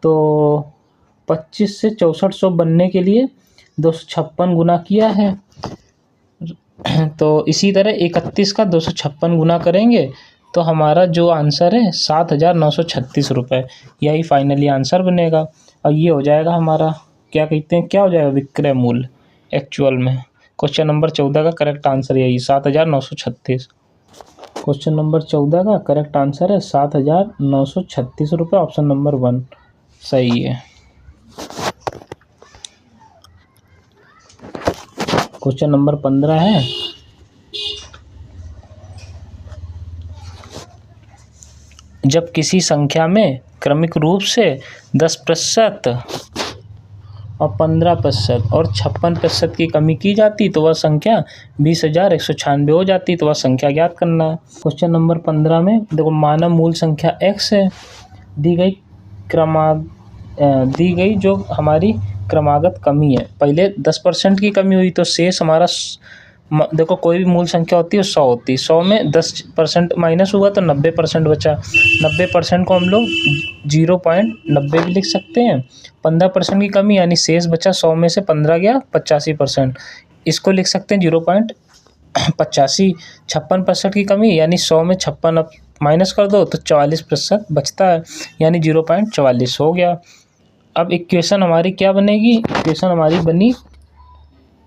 [SPEAKER 1] तो 25 से 6400 बनने के लिए 256 गुना किया है। तो इसी तरह 31 का 256 गुना करेंगे तो हमारा जो आंसर है 7,936 रुपये, यही फाइनली आंसर बनेगा। और ये हो जाएगा हमारा, क्या कहते हैं, क्या हो जाएगा, विक्रय मूल्य एक्चुअल में। क्वेश्चन नंबर 14 का करेक्ट आंसर यही 7,936। क्वेश्चन नंबर 14 का करेक्ट आंसर है 7,936 रुपये, ऑप्शन नंबर 1 सही है। क्वेश्चन नंबर 15 है, जब किसी संख्या में क्रमिक रूप से 10% और 15% और 56% की कमी की जाती तो वह संख्या 20,196 हो जाती, तो वह संख्या ज्ञात करना है। क्वेश्चन नंबर 15 में देखो मानव मूल संख्या x है, दी गई जो हमारी क्रमागत कमी है, पहले 10% की कमी हुई तो शेष हमारा देखो कोई भी मूल संख्या होती है 100 होती है, 100 में 10% माइनस हुआ तो 90% बचा, 90% को हम लोग 0.90 भी लिख सकते हैं। 15% की कमी यानी शेष बचा, 100 में से 15 गया 85%, इसको लिख सकते हैं 0.85। 56% की कमी यानी 100 में 56 अब माइनस कर दो तो 44% बचता है, यानी 0.44 हो गया। अब इक्वेशन हमारी क्या बनेगी, इक्वेशन हमारी बनी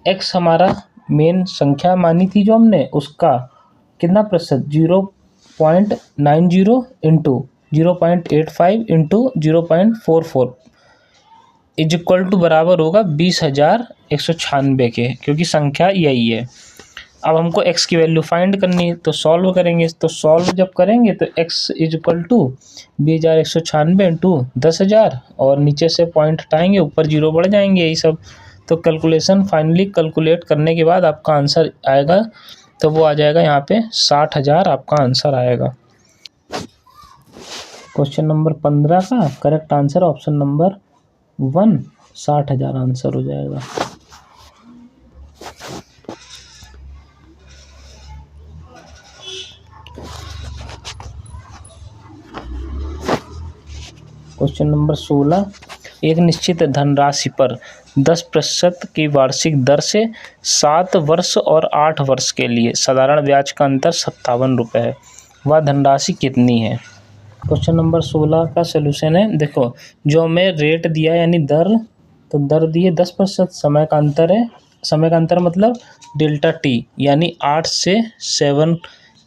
[SPEAKER 1] x हमारा मेन संख्या मानी थी जो हमने, उसका कितना प्रतिशत 0.90 into 0.85 into 0.44 is equal to बराबर होगा 20,196 के, क्योंकि संख्या यही है। अब हमको x की वैल्यू फाइंड करनी है तो सॉल्व करेंगे, तो सॉल्व जब करेंगे तो x is equal to 20,196 into 10,000 और नीचे से पॉइंट हटाएंगे, ऊपर 0 बढ़ जाएंगे, यही सब। तो कैलकुलेशन फाइनली कैलकुलेट करने के बाद आपका आंसर आएगा, तो वो आ जाएगा यहाँ पे 60,000 आपका आंसर आएगा। क्वेश्चन नंबर 15 का correct answer option number 1 60,000 answer हो जाएगा। क्वेश्चन नंबर 16, एक निश्चित धनराशि पर 10% की वार्षिक दर से 7 वर्ष और 8 वर्ष के लिए साधारण ब्याज का अंतर 57 रुपये है, वह धनराशि कितनी है। क्वेश्चन नंबर 16 का सलूशन है, देखो जो हमें रेट दिया यानी दर, तो दर दिए 10%, समय का अंतर है, समय का अंतर मतलब डेल्टा टी, यानी 8 से 7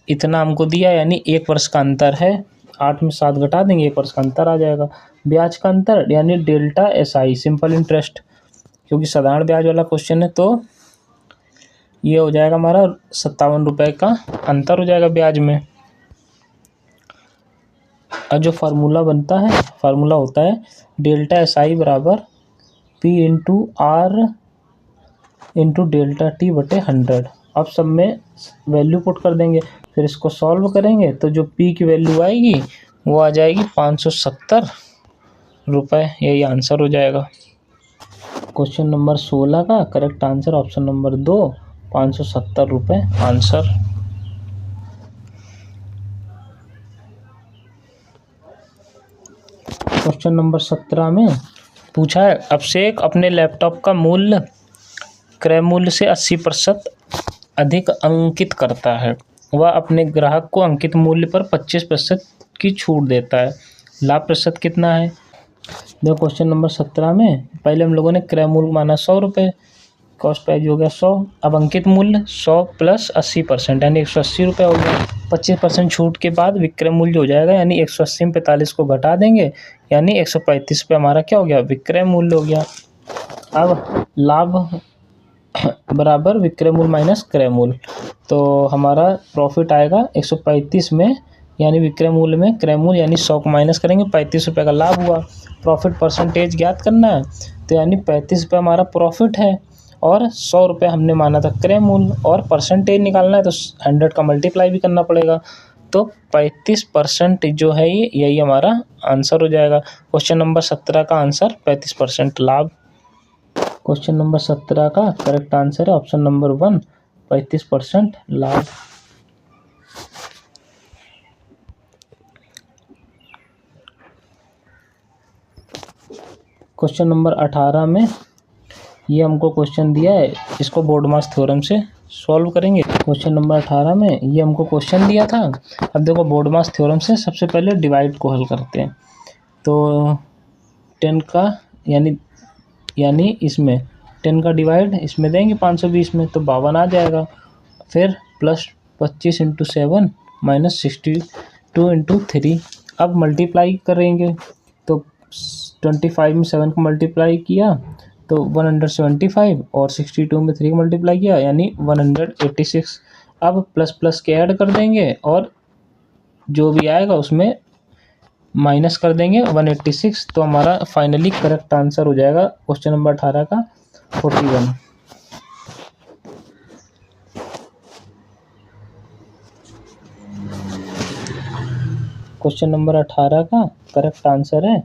[SPEAKER 1] इतना हमको दिया, यानी 1 वर्ष का अंतर है, 8 में 7 घटा देंगे 1 वर्ष का अंतर आ जाएगा। ब्याज का अंतर यानी डेल्टा SI सिंपल इंटरेस्ट, क्योंकि साधारण ब्याज वाला क्वेश्चन है, तो ये हो जाएगा हमारा 57 रुपये का अंतर हो जाएगा ब्याज में। और जो फार्मूला बनता है, फार्मूला होता है डेल्टा SI बराबर P into R into delta T बटे 100। अब सब में वैल्यू पुट कर देंगे, फिर इसको सॉल्व करेंगे तो जो P की वैल्यू आएगी वो आ जाएगी 570 रुपये, यही आंसर हो जाएगा। क्वेश्चन नंबर 16 का करेक्ट आंसर ऑप्शन नंबर 2 570 रुपये आंसर। क्वेश्चन नंबर 17 में पूछा है, अभिषेक अपने लैपटॉप का मूल्य क्रय मूल्य से 80% अधिक अंकित करता है, वह अपने ग्राहक को अंकित मूल्य पर 25% की छूट देता है, लाभ प्रतिशत कितना है। देखो क्वेश्चन नंबर 17 में पहले हम लोगों ने क्रय मूल्य माना 100 रुपये, कॉस्ट प्राइस हो गया 100, अब अंकित मूल्य 100 प्लस 80% यानी 180 रुपये हो गया। 25% छूट के बाद विक्रय मूल्य हो जाएगा, यानी 180 में 45 को घटा देंगे, यानी 135 रुपये हमारा क्या हो गया, विक्रय मूल्य हो गया। अब लाभ बराबर विक्रय मूल्य माइनस क्रय मूल्य, तो हमारा प्रॉफिट आएगा 135 में, यानी विक्रय मूल्य में क्रय मूल्य यानी 100 को माइनस करेंगे, 35 रुपये का लाभ हुआ। प्रॉफिट परसेंटेज ज्ञात करना है, तो यानी 35 रुपये हमारा प्रॉफिट है और 100 रुपये हमने माना था क्रय मूल्य, और परसेंटेज निकालना है तो 100 का मल्टीप्लाई भी करना पड़ेगा। तो 35% जो है ये, यही हमारा आंसर हो जाएगा। क्वेश्चन नंबर 17 का आंसर 35% लाभ। क्वेश्चन नंबर 17 का करेक्ट आंसर है ऑप्शन नंबर 1, 35% लाभ। क्वेश्चन नंबर 18 में ये हमको क्वेश्चन दिया है, इसको बोर्डमास थ्योरम से सॉल्व करेंगे। क्वेश्चन नंबर 18 में ये हमको क्वेश्चन दिया था। अब देखो बोर्डमास थ्योरम से सबसे पहले डिवाइड को हल करते हैं। तो 10 का यानी इसमें 10 का डिवाइड इसमें देंगे 520 में, तो 52 आ जाएगा। फिर प्लस 25 × 7 माइनस 62 × 3। अब मल्टीप्लाई करेंगे, तो 25 में 7 को मल्टीप्लाई किया तो 175, और 62 में 3 को मल्टीप्लाई किया यानी 186। अब प्लस प्लस के ऐड कर देंगे और जो भी आएगा उसमें माइनस कर देंगे 186, तो हमारा फाइनली करेक्ट आंसर हो जाएगा क्वेश्चन नंबर 18 का 41। क्वेश्चन नंबर 18 का करेक्ट आंसर है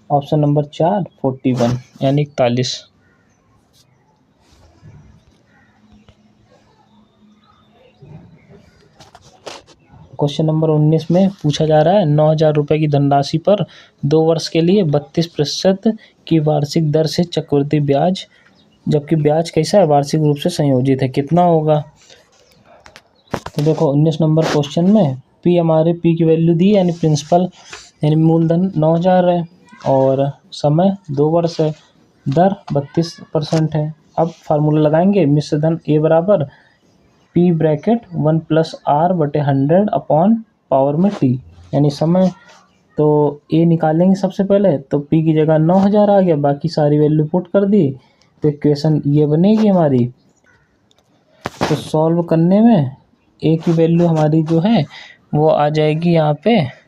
[SPEAKER 1] ऑप्शन नंबर 4, 41 यानी 41। क्वेश्चन नंबर 19 में पूछा जा रहा है 9,000 रुपये की धनराशि पर 2 वर्ष के लिए 32% की वार्षिक दर से चक्रवृद्धि ब्याज, जबकि ब्याज कैसा है, वार्षिक रूप से संयोजित है, कितना होगा। तो देखो 19 नंबर क्वेश्चन में पी की वैल्यू दी, यानी प्रिंसिपल यानी मूलधन 9,000 है और समय 2 वर्ष है, दर 32% है। अब फार्मूला लगाएंगे, मिश्र धन ए बराबर P bracket 1 + r/100 upon power में टी, यानी समय। तो ए निकालेंगे सबसे पहले, तो पी की जगह 9,000 आ गया, बाकी सारी वैल्यू पुट कर दी, तो इक्वेशन ये बनेगी हमारी। तो सॉल्व करने में ए की वैल्यू हमारी जो है वो आ जाएगी यहाँ पे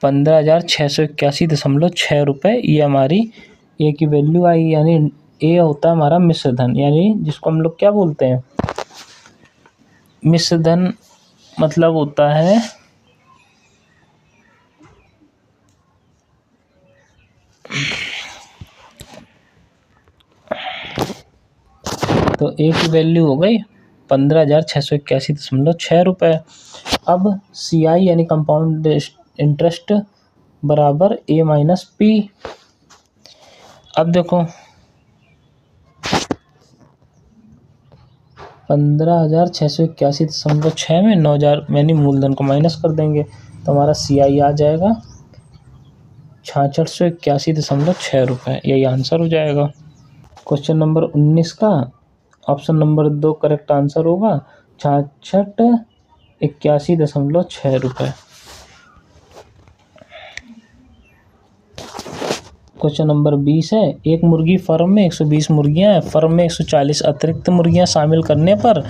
[SPEAKER 1] 15,681.6 रुपये, ये हमारी ए की वैल्यू आई। यानी ए होता है हमारा मिश्र धन, यानी जिसको हम लोग क्या बोलते हैं, मिश्र धन मतलब होता है तो ए की वैल्यू हो गई 15,681.6 रुपये। अब सी आई यानी कंपाउंड इंटरेस्ट बराबर ए माइनस पी। अब देखो 15,681.6 में 9,000 यानी मूलधन को माइनस कर देंगे, तो हमारा सी आई आ जाएगा 6681.6 रुपये, यही आंसर हो जाएगा। क्वेश्चन नंबर 19 का ऑप्शन नंबर 2 करेक्ट आंसर होगा 6681.6 रुपये। क्वेश्चन नंबर 20 है, एक मुर्गी फार्म में 120 मुर्गियां हैं, फर्म में 140 अतिरिक्त मुर्गियां शामिल करने पर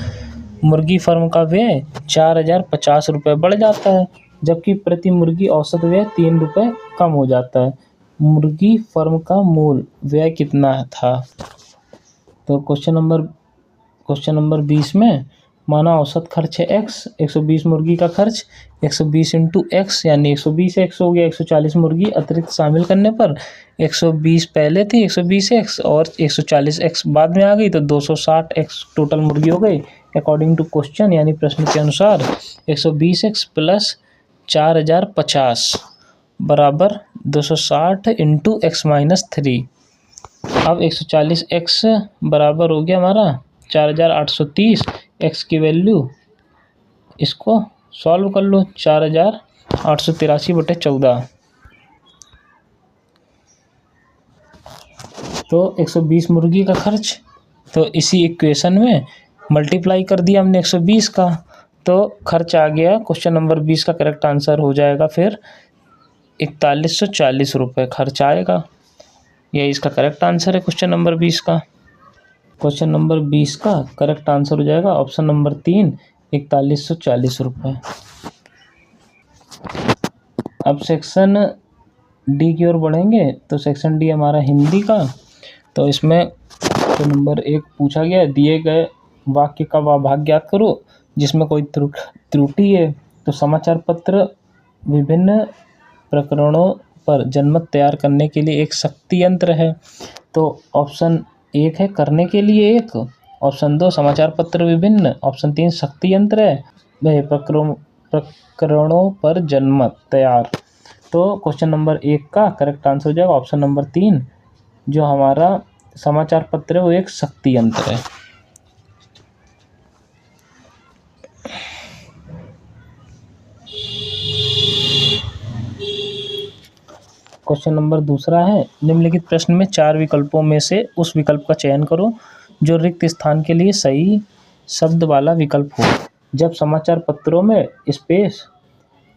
[SPEAKER 1] मुर्गी फार्म का व्यय 4,050 रुपये बढ़ जाता है, जबकि प्रति मुर्गी औसत व्यय 3 रुपये कम हो जाता है। मुर्गी फार्म का मूल व्यय कितना था। तो क्वेश्चन नंबर 20 में माना औसत खर्च है x, 120 मुर्गी का खर्च 120 × x, यानी 120x हो गया। 140 मुर्गी अतिरिक्त शामिल करने पर 120 पहले थी 120x और 140x बाद में आ गई, तो 260x टोटल मुर्गी हो गई अकॉर्डिंग टू क्वेश्चन, यानी प्रश्न के अनुसार 120x + 4,050 बराबर 260 × x - 3। अब 140x बराबर हो गया हमारा 4,830, x की वैल्यू इसको सॉल्व कर लो 4,883/14, तो 120 मुर्गी का खर्च, तो इसी इक्वेशन में मल्टीप्लाई कर दिया हमने 120 का, तो खर्च आ गया क्वेश्चन नंबर 20 का करेक्ट आंसर हो जाएगा फिर 4140 रुपये खर्च आएगा। यही इसका करेक्ट आंसर है क्वेश्चन नंबर 20 का। क्वेश्चन नंबर 20 का करेक्ट आंसर हो जाएगा ऑप्शन नंबर 3, 4140 रुपये। अब सेक्शन डी की ओर बढ़ेंगे। तो सेक्शन डी हमारा हिंदी का। तो इसमें तो नंबर 1 पूछा गया है, दिए गए वाक्य का वह भाग ज्ञात करो जिसमें कोई त्रुटि है। तो समाचार पत्र विभिन्न प्रकरणों पर जनमत तैयार करने के लिए एक शक्ति यंत्र है। तो ऑप्शन 1 है करने के लिए एक, ऑप्शन 2 समाचार पत्र विभिन्न, ऑप्शन 3 शक्ति यंत्र है, वह प्रकरणों पर जनमत तैयार। तो क्वेश्चन नंबर 1 का करेक्ट आंसर हो जाएगा ऑप्शन नंबर 3, जो हमारा समाचार पत्र है वो एक शक्ति यंत्र है। क्वेश्चन नंबर 2 है, निम्नलिखित प्रश्न में 4 विकल्पों में से उस विकल्प का चयन करो जो रिक्त स्थान के लिए सही शब्द वाला विकल्प हो। जब समाचार पत्रों में स्पेस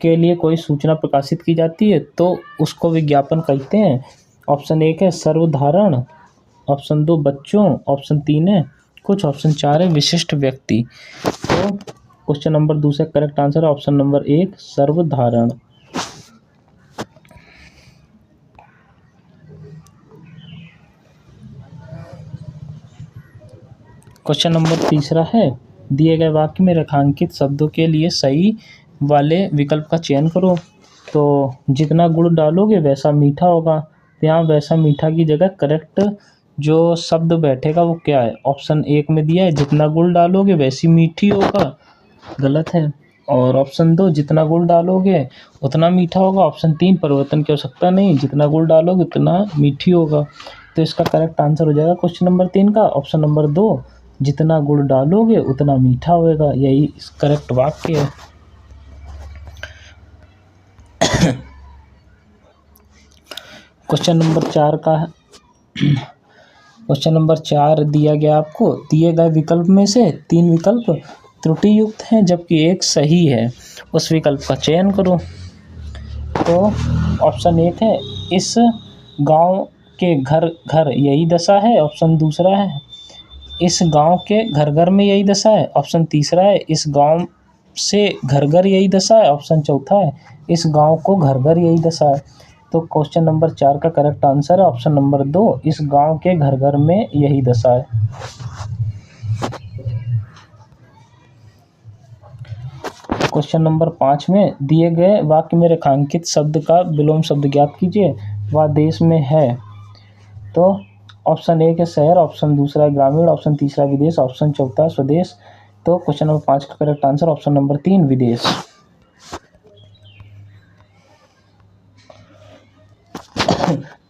[SPEAKER 1] के लिए कोई सूचना प्रकाशित की जाती है तो उसको विज्ञापन कहते हैं। ऑप्शन 1 है सर्वधारण, ऑप्शन 2 बच्चों, ऑप्शन 3 है कुछ, ऑप्शन 4 है विशिष्ट व्यक्ति। तो क्वेश्चन नंबर 2 से करेक्ट आंसर है ऑप्शन नंबर 1 सर्वधारण। क्वेश्चन नंबर 3 है, दिए गए वाक्य में रेखांकित शब्दों के लिए सही वाले विकल्प का चयन करो। तो जितना गुड़ डालोगे वैसा मीठा होगा, तो यहाँ वैसा मीठा की जगह करेक्ट जो शब्द बैठेगा वो क्या है? ऑप्शन 1 में दिया है जितना गुड़ डालोगे वैसी मीठी होगा, गलत है। और ऑप्शन 2 जितना गुड़ डालोगे उतना मीठा होगा, ऑप्शन 3 परिवर्तन की आवश्यकता नहीं, जितना गुड़ डालोगे उतना मीठी होगा। तो इसका करेक्ट आंसर हो जाएगा क्वेश्चन नंबर 3 का ऑप्शन नंबर 2, जितना गुड़ डालोगे उतना मीठा होएगा, यही करेक्ट वाक्य है। क्वेश्चन नंबर 4 का है, क्वेश्चन नंबर 4 दिया गया आपको, दिए गए विकल्प में से 3 विकल्प त्रुटि युक्त हैं जबकि एक सही है, उस विकल्प का चयन करो। तो ऑप्शन 1 है इस गांव के घर घर यही दशा है, ऑप्शन 2 है इस गांव के घर घर में यही दशा है, ऑप्शन 3 है इस गांव से घर घर यही दशा है, ऑप्शन 4 है इस गांव को घर घर यही दशा है। तो क्वेश्चन नंबर 4 का करेक्ट आंसर है ऑप्शन नंबर 2, इस गांव के घर घर में यही दशा है। क्वेश्चन नंबर 5 में दिए गए वाक्य में रेखांकित शब्द का विलोम शब्द ज्ञात कीजिए, वह देश में है। तो ऑप्शन 1 है शहर, ऑप्शन 2 है ग्रामीण, ऑप्शन 3 विदेश, ऑप्शन 4 स्वदेश। तो क्वेश्चन नंबर 5 का करेक्ट आंसर ऑप्शन नंबर 3 विदेश।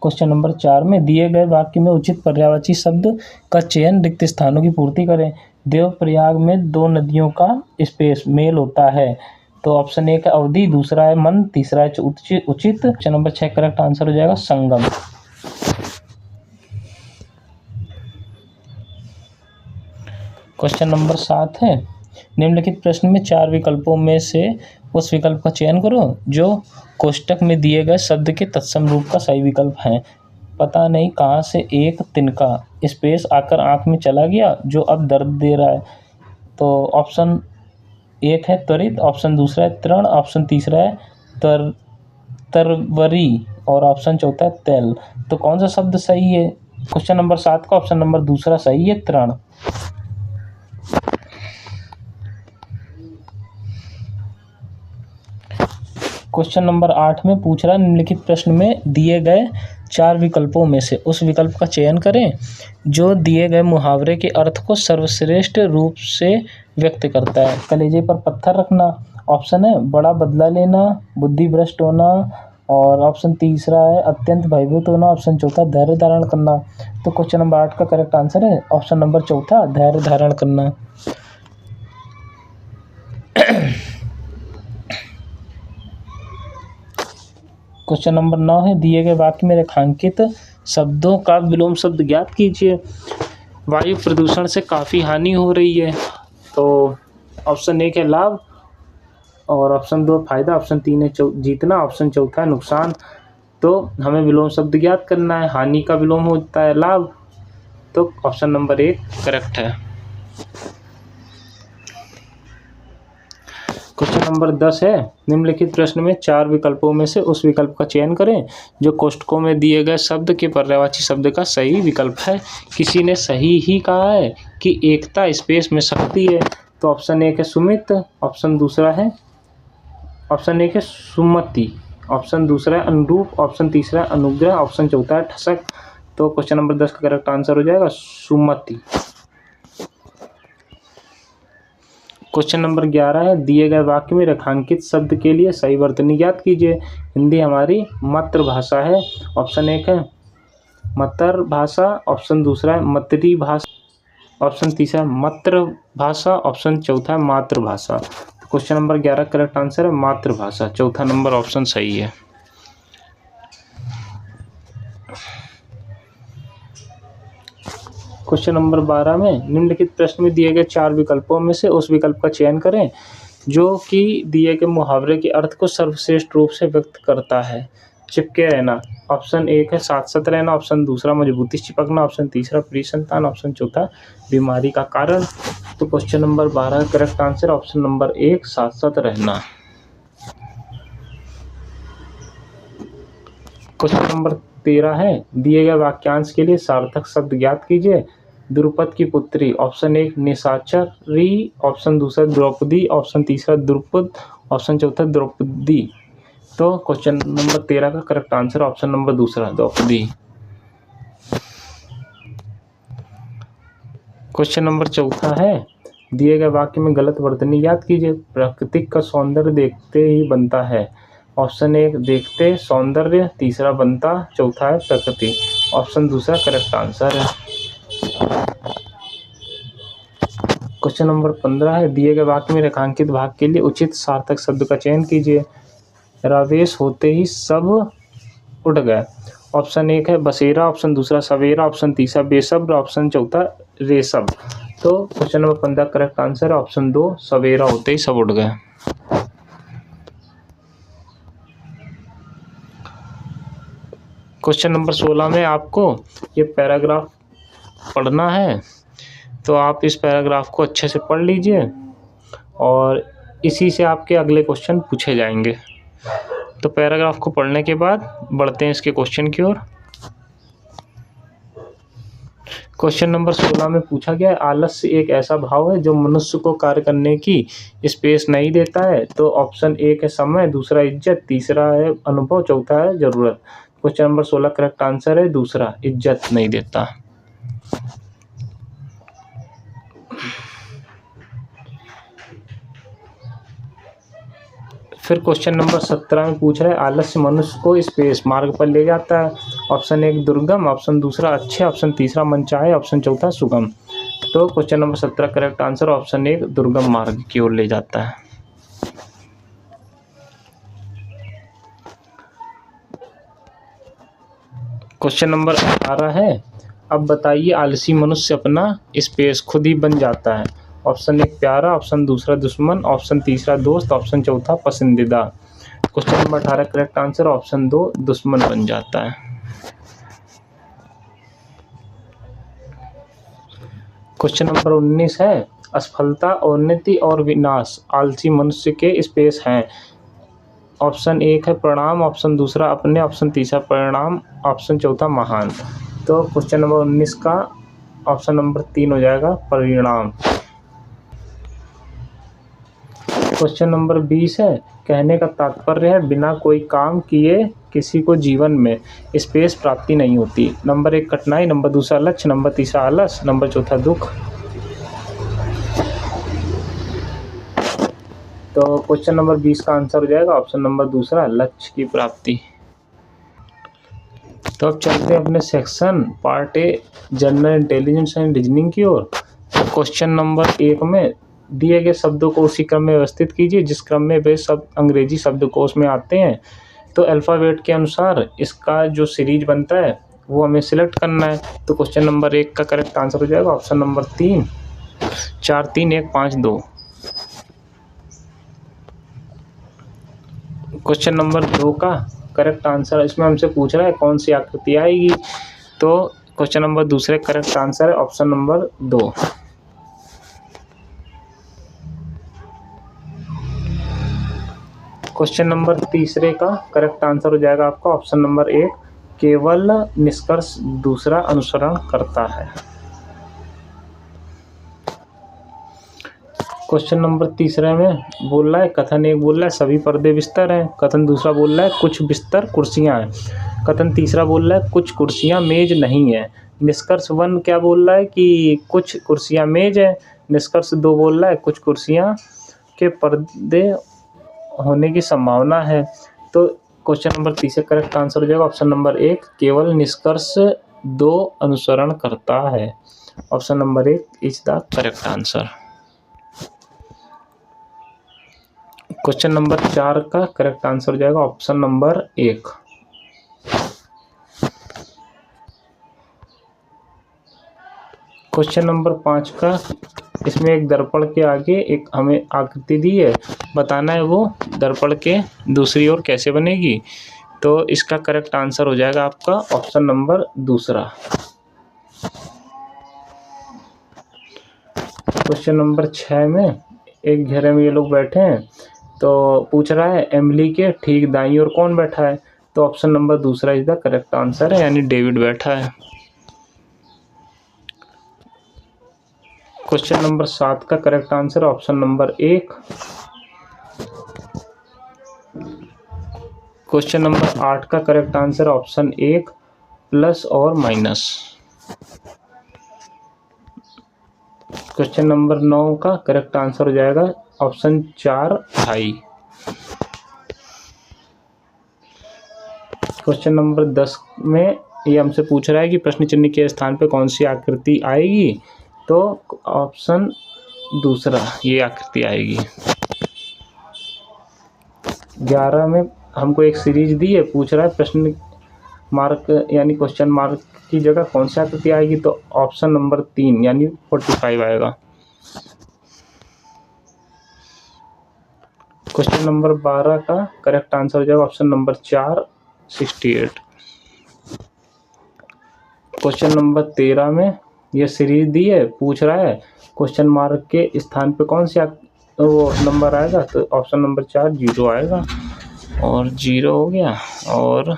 [SPEAKER 1] क्वेश्चन नंबर 4 में दिए गए वाक्य में उचित पर्यायवाची शब्द का चयन रिक्त स्थानों की पूर्ति करें। देवप्रयाग में 2 नदियों का स्पेस मेल होता है। तो ऑप्शन 1 है अवधि, 2 है मंद, 3 है उचित। क्वेश्चन नंबर 6 करेक्ट आंसर हो जाएगा संगम। क्वेश्चन नंबर 7 है, निम्नलिखित प्रश्न में 4 विकल्पों में से उस विकल्प का चयन करो जो कोष्टक में दिए गए शब्द के तत्सम रूप का सही विकल्प है। पता नहीं कहाँ से एक तिनका स्पेस आकर आँख में चला गया जो अब दर्द दे रहा है। तो ऑप्शन 1 है त्वरित, ऑप्शन 2 है तृण, ऑप्शन 3 है तरवरी और ऑप्शन 4 है तेल। तो कौन सा शब्द सही है? क्वेश्चन नंबर 7 का ऑप्शन नंबर 2 सही है, तृण। क्वेश्चन नंबर 8 में पूछ रहा है निम्नलिखित प्रश्न में दिए गए 4 विकल्पों में से उस विकल्प का चयन करें जो दिए गए मुहावरे के अर्थ को सर्वश्रेष्ठ रूप से व्यक्त करता है। कलेजे पर पत्थर रखना, ऑप्शन है बड़ा बदला लेना, बुद्धि भ्रष्ट होना, और ऑप्शन 3 है अत्यंत भयभीत होना, ऑप्शन 4 धैर्य धारण करना। तो क्वेश्चन नंबर 8 का करेक्ट आंसर है ऑप्शन नंबर 4 धैर्य धारण करना। क्वेश्चन नंबर 9 है, दिए गए वाक्य में रेखांकित शब्दों का विलोम शब्द ज्ञात कीजिए। वायु प्रदूषण से काफ़ी हानि हो रही है। तो ऑप्शन 1 है लाभ, और ऑप्शन 2 फायदा, ऑप्शन 3 है जीतना, ऑप्शन 4 है नुकसान। तो हमें विलोम शब्द ज्ञात करना है। हानि का विलोम होता है लाभ, तो ऑप्शन नंबर 1 करेक्ट है। क्वेश्चन नंबर 10 है, निम्नलिखित प्रश्न में 4 विकल्पों में से उस विकल्प का चयन करें जो कोष्ठकों में दिए गए शब्द के पर्यायवाची शब्द का सही विकल्प है। किसी ने सही ही कहा है कि एकता स्पेस में शक्ति है, तो ऑप्शन 1 है सुमित, ऑप्शन दूसरा है ऑप्शन 1 है सुमति, ऑप्शन दूसरा है अनुरूप, ऑप्शन तीसरा है अनुग्रह, ऑप्शन चौथा है ठसक। तो क्वेश्चन नंबर 10 का करेक्ट आंसर हो जाएगा सुमति। क्वेश्चन नंबर 11 है, दिए गए वाक्य में रेखांकित शब्द के लिए सही वर्तनी ज्ञात कीजिए। हिंदी हमारी मातृभाषा है, ऑप्शन 1 है मातृभाषा, ऑप्शन दूसरा है मातृभाषा, ऑप्शन तीसरा है मातृभाषा, ऑप्शन चौथा है मातृभाषा। तो क्वेश्चन नंबर 11 करेक्ट आंसर है मातृभाषा, चौथा नंबर ऑप्शन सही है। क्वेश्चन नंबर 12 में निम्नलिखित प्रश्न में दिए गए 4 विकल्पों में से उस विकल्प का चयन करें जो कि दिए गए मुहावरे के अर्थ को सर्वश्रेष्ठ रूप से व्यक्त करता है। चिपके रहना, ऑप्शन 1 है साथ साथ रहना, ऑप्शन दूसरा मजबूती से चिपकना, ऑप्शन तीसरा प्रिय संतान, ऑप्शन चौथा बीमारी का कारण। तो क्वेश्चन नंबर 12 का करेक्ट आंसर ऑप्शन नंबर 1 साथ साथ रहना। क्वेश्चन नंबर 13 है, दिए गए वाक्यांश के लिए सार्थक शब्द ज्ञात कीजिए। द्रुपद की पुत्री, ऑप्शन 1 निशाचरी, ऑप्शन दूसरा द्रौपदी, ऑप्शन तीसरा द्रुपद, ऑप्शन चौथा द्रौपदी। तो क्वेश्चन नंबर 13 का करेक्ट आंसर ऑप्शन नंबर दूसरा द्रौपदी। क्वेश्चन नंबर 14 है, दिए गए वाक्य में गलत वर्तनी ज्ञात कीजिए। प्राकृतिक का सौंदर्य देखते ही बनता है, ऑप्शन 1 देखते सौंदर्य, तीसरा बनता, चौथा है प्रकृति, ऑप्शन दूसरा करेक्ट आंसर है। क्वेश्चन नंबर 15 है, दिए गए वाक्य में रेखांकित भाग के लिए उचित सार्थक शब्द का चयन कीजिए। रावेश होते ही सब उठ गए, ऑप्शन 1 है बसेरा, ऑप्शन दूसरा सवेरा, ऑप्शन तीसरा बेसब्र, ऑप्शन चौथा रेशब। तो क्वेश्चन नंबर 15 करेक्ट आंसर है ऑप्शन 2 सवेरा होते ही सब उठ गए। क्वेश्चन नंबर 16 में आपको ये पैराग्राफ पढ़ना है, तो आप इस पैराग्राफ को अच्छे से पढ़ लीजिए और इसी से आपके अगले क्वेश्चन पूछे जाएंगे। तो पैराग्राफ को पढ़ने के बाद बढ़ते हैं इसके क्वेश्चन की ओर। क्वेश्चन नंबर 16 में पूछा गया है, आलस्य एक ऐसा भाव है जो मनुष्य को कार्य करने की स्पेस नहीं देता है। तो ऑप्शन 1 है समय, दूसरा इज्जत, तीसरा है अनुभव, चौथा है जरूरत। क्वेश्चन नंबर 16 करेक्ट आंसर है दूसरा इज्जत नहीं देता। फिर क्वेश्चन नंबर 17 में पूछ रहा है, आलस्य मनुष्य को स्पेस मार्ग पर ले जाता है। ऑप्शन 1 दुर्गम, ऑप्शन दूसरा अच्छे, ऑप्शन तीसरा मनचाहे, ऑप्शन चौथा सुगम। तो question number 17 correct answer option 1 दुर्गम मार्ग की ओर ले जाता है। क्वेश्चन नंबर 18 है, अब बताइए आलसी मनुष्य अपना स्पेस खुद ही बन जाता है। ऑप्शन 1 प्यारा, ऑप्शन दूसरा दुश्मन, ऑप्शन तीसरा दोस्त, ऑप्शन चौथा पसंदीदा। Question number 18 correct answer option 2 दुश्मन बन जाता है। क्वेश्चन नंबर 19 है, असफलता, उन्नति और विनाश आलसी मनुष्य के स्पेस हैं। ऑप्शन 1 है प्रणाम, ऑप्शन दूसरा अपने, ऑप्शन तीसरा परिणाम, ऑप्शन चौथा महान। तो क्वेश्चन नंबर 19 का ऑप्शन नंबर 3 हो जाएगा परिणाम। क्वेश्चन नंबर 20 है, कहने का तात्पर्य है बिना कोई काम किए किसी को जीवन में स्पेस प्राप्ति नहीं होती। नंबर 1 कठिनाई, नंबर दूसरा लक्ष्य, नंबर तीसरा आलस, नंबर चौथा दुख। तो क्वेश्चन नंबर 20 का आंसर हो जाएगा ऑप्शन नंबर दूसरा लक्ष्य की प्राप्ति। तो अब चलते हैं अपने section part a general intelligence and reasoning की ओर। क्वेश्चन नंबर 1 में दिए गए शब्दों को उसी क्रम में व्यवस्थित कीजिए जिस क्रम में वे शब्द अंग्रेजी शब्दकोश में आते हैं। तो अल्फ़ाबेट के अनुसार इसका जो सीरीज बनता है वो हमें सिलेक्ट करना है। तो क्वेश्चन नंबर 1 का करेक्ट आंसर हो जाएगा ऑप्शन नंबर 3 4 3 1 5 2। क्वेश्चन नंबर 2 का करेक्ट आंसर, इसमें हमसे पूछ रहा है कौन सी आकृति आएगी, तो क्वेश्चन नंबर दूसरे करेक्ट आंसर है ऑप्शन नंबर 2। क्वेश्चन नंबर तीसरे का करेक्ट आंसर हो जाएगा आपका ऑप्शन नंबर 1, केवल निष्कर्ष दूसरा अनुसरण करता है। क्वेश्चन नंबर तीसरे में बोल रहा है, कथन एक बोल रहा है सभी पर्दे बिस्तर हैं, कथन दूसरा बोल रहा है कुछ बिस्तर कुर्सियां हैं, कथन तीसरा बोल रहा है कुछ कुर्सियां मेज नहीं है। निष्कर्ष 1 क्या बोल रहा है कि कुछ कुर्सियां मेज है, निष्कर्ष 2 बोल रहा है कुछ कुर्सियां के पर्दे होने की संभावना है। तो क्वेश्चन नंबर तीसरे करेक्ट आंसर हो जाएगा ऑप्शन नंबर 1, केवल निष्कर्ष 2 अनुसरण करता है। Option number 1 is the correct answer. Question number 4 का करेक्ट आंसर हो जाएगा ऑप्शन नंबर 1। क्वेश्चन नंबर 5 का, इसमें एक दर्पण के आगे एक हमें आकृति दी है, बताना है वो दर्पण के दूसरी ओर कैसे बनेगी। तो इसका करेक्ट आंसर हो जाएगा आपका ऑप्शन नंबर 2। क्वेश्चन नंबर 6 में एक घेरे में ये लोग बैठे हैं, तो पूछ रहा है एमिली के ठीक दाईं ओर कौन बैठा है, तो option number 2 is the correct answer है, यानी डेविड बैठा है। क्वेश्चन नंबर 7 का correct answer option number 1। Question number 8 का करेक्ट आंसर ऑप्शन 1, प्लस और माइनस। क्वेश्चन नंबर 9 का करेक्ट आंसर हो जाएगा ऑप्शन 4, ढाई। क्वेश्चन नंबर 10 में ये हमसे पूछ रहा है कि प्रश्न चिन्ह के स्थान पे कौन सी आकृति आएगी, तो ऑप्शन 2 ये आकृति आएगी। 11 में हमको एक सीरीज दी है, पूछ रहा है प्रश्न मार्क यानी क्वेश्चन मार्क की जगह कौन सी आकृति आएगी, तो ऑप्शन नंबर 3 यानी 45 आएगा। क्वेश्चन नंबर 12 का करेक्ट आंसर हो जाएगा ऑप्शन नंबर 4, 68। क्वेश्चन नंबर 13 में ये सीरीज दी है, पूछ रहा है क्वेश्चन मार्क के स्थान पे कौन सी वो नंबर आएगा, तो ऑप्शन नंबर 4, 0 आएगा। और 0 हो गया। और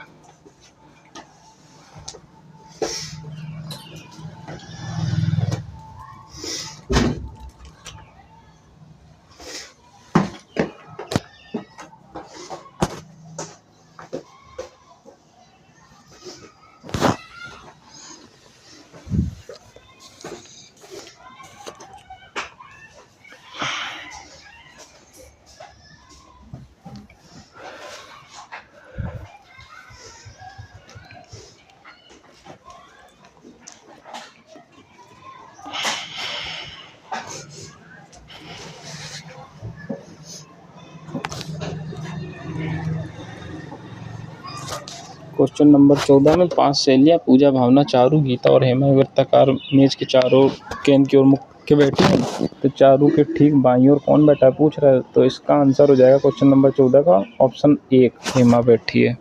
[SPEAKER 1] क्वेश्चन नंबर 14 में 5 सहेलियाँ पूजा, भावना, चारू, गीता और हेमा वृत्ताकार मेज के चारों केंद्र की ओर मुख के बैठी हैं, तो चारू के ठीक बाईं ओर कौन बैठा है पूछ रहा है, तो इसका आंसर हो जाएगा क्वेश्चन नंबर 14 का ऑप्शन 1, हेमा बैठी है।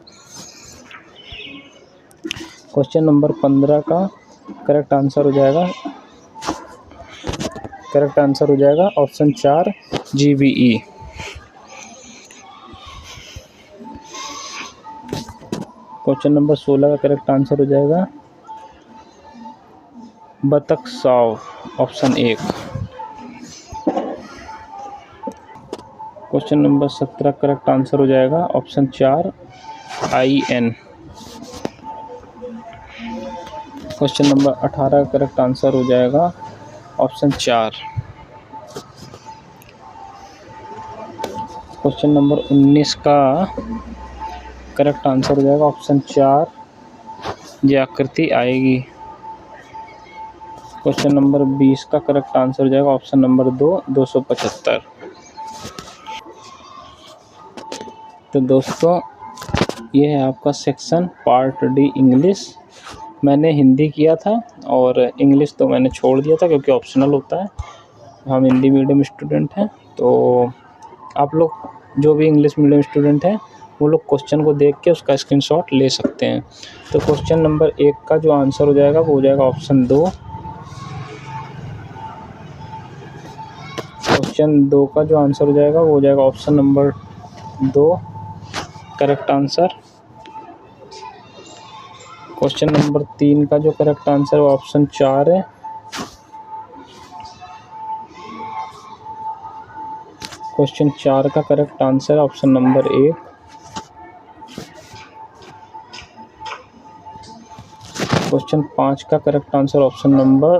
[SPEAKER 1] क्वेश्चन नंबर 15 का करेक्ट आंसर हो जाएगा ऑप्शन 4, GBE। क्वेश्चन नंबर 16 का करेक्ट आंसर हो जाएगा बतख Sao, option 1। Question number 17 correct answer हो जाएगा ऑप्शन 4, IN। क्वेश्चन नंबर 18 का करेक्ट आंसर हो जाएगा ऑप्शन 4। क्वेश्चन नंबर 19 का करेक्ट आंसर हो जाएगा ऑप्शन 4, ये आकृति आएगी। क्वेश्चन नंबर 20 का करेक्ट आंसर हो जाएगा ऑप्शन नंबर 2, 275। तो दोस्तों ये है आपका सेक्शन पार्ट डी इंग्लिश। मैंने हिंदी किया था और इंग्लिश तो मैंने छोड़ दिया था क्योंकि ऑप्शनल होता है, हम हिंदी मीडियम स्टूडेंट हैं। तो आप लोग जो भी इंग्लिश मीडियम स्टूडेंट हैं वो लोग क्वेश्चन को देख के उसका स्क्रीनशॉट ले सकते हैं। तो क्वेश्चन नंबर 1 का जो आंसर हो जाएगा वो हो जाएगा ऑप्शन 2। क्वेश्चन 2 का जो आंसर हो जाएगा वो हो जाएगा option number 2 correct answer. Question number 3 का जो करेक्ट आंसर है वो ऑप्शन 4 है। क्वेश्चन 4 का correct answer option number 1। Question 5 का correct answer option number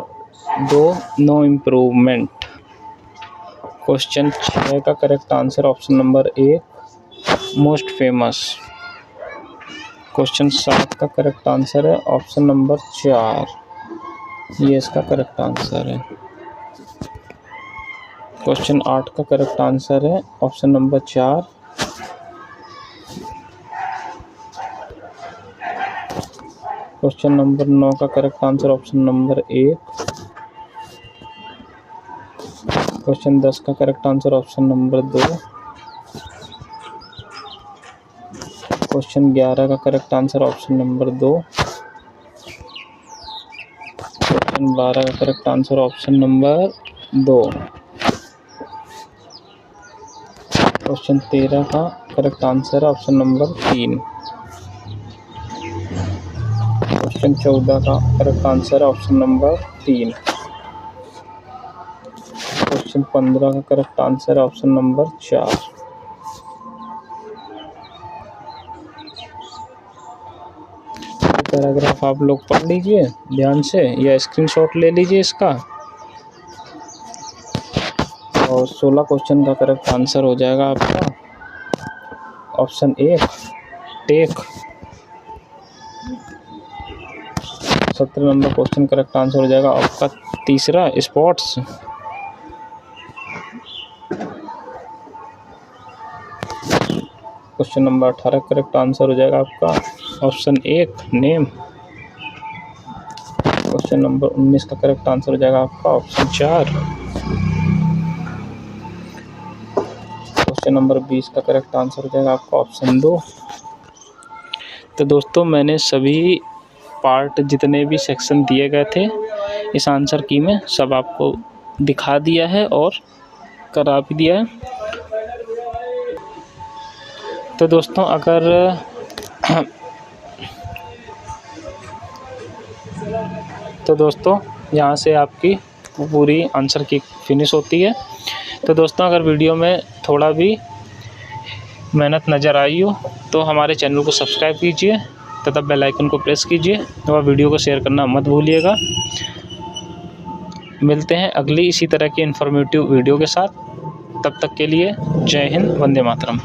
[SPEAKER 1] 2 no improvement. Question 6 का correct answer option number 1 most famous. Question 7 का करेक्ट आंसर है ऑप्शन नंबर 4, ये इसका करेक्ट आंसर है। क्वेश्चन 8 का करेक्ट आंसर है ऑप्शन नंबर 4। क्वेश्चन नंबर 9 का correct answer option number 1। Question 10 का correct answer option number 2। Question 11 का correct answer option number 2। Question 12 का correct answer option number 2। Question 13 का correct answer option number 3। Question 14 का correct answer option number 3। Question 15 का correct answer option number 4। Paragraph आप लोग पढ़ लीजिए ध्यान से या स्क्रीनशॉट ले लीजिए इसका। और 16 क्वेश्चन का करेक्ट आंसर हो जाएगा आपका option 1 tech. 17 number question correct answer हो जाएगा आपका तीसरा sports. Question number 18 correct answer हो जाएगा आपका ऑप्शन 1 नेम। क्वेश्चन नंबर 19 का करेक्ट आंसर हो जाएगा आपका ऑप्शन 4। क्वेश्चन नंबर 20 का करेक्ट आंसर हो जाएगा आपका ऑप्शन 2। तो दोस्तों मैंने सभी पार्ट जितने भी सेक्शन दिए गए थे इस आंसर की में सब आपको दिखा दिया है और करा भी दिया है। तो दोस्तों अगर यहाँ से आपकी पूरी आंसर की फिनिश होती है। तो दोस्तों अगर वीडियो में थोड़ा भी मेहनत नज़र आई हो तो हमारे चैनल को सब्सक्राइब कीजिए तथा बेल आइकन को प्रेस कीजिए और वीडियो को शेयर करना मत भूलिएगा। मिलते हैं अगली इसी तरह की इन्फॉर्मेटिव वीडियो के साथ। तब तक के लिए जय हिंद, वंदे मातरम।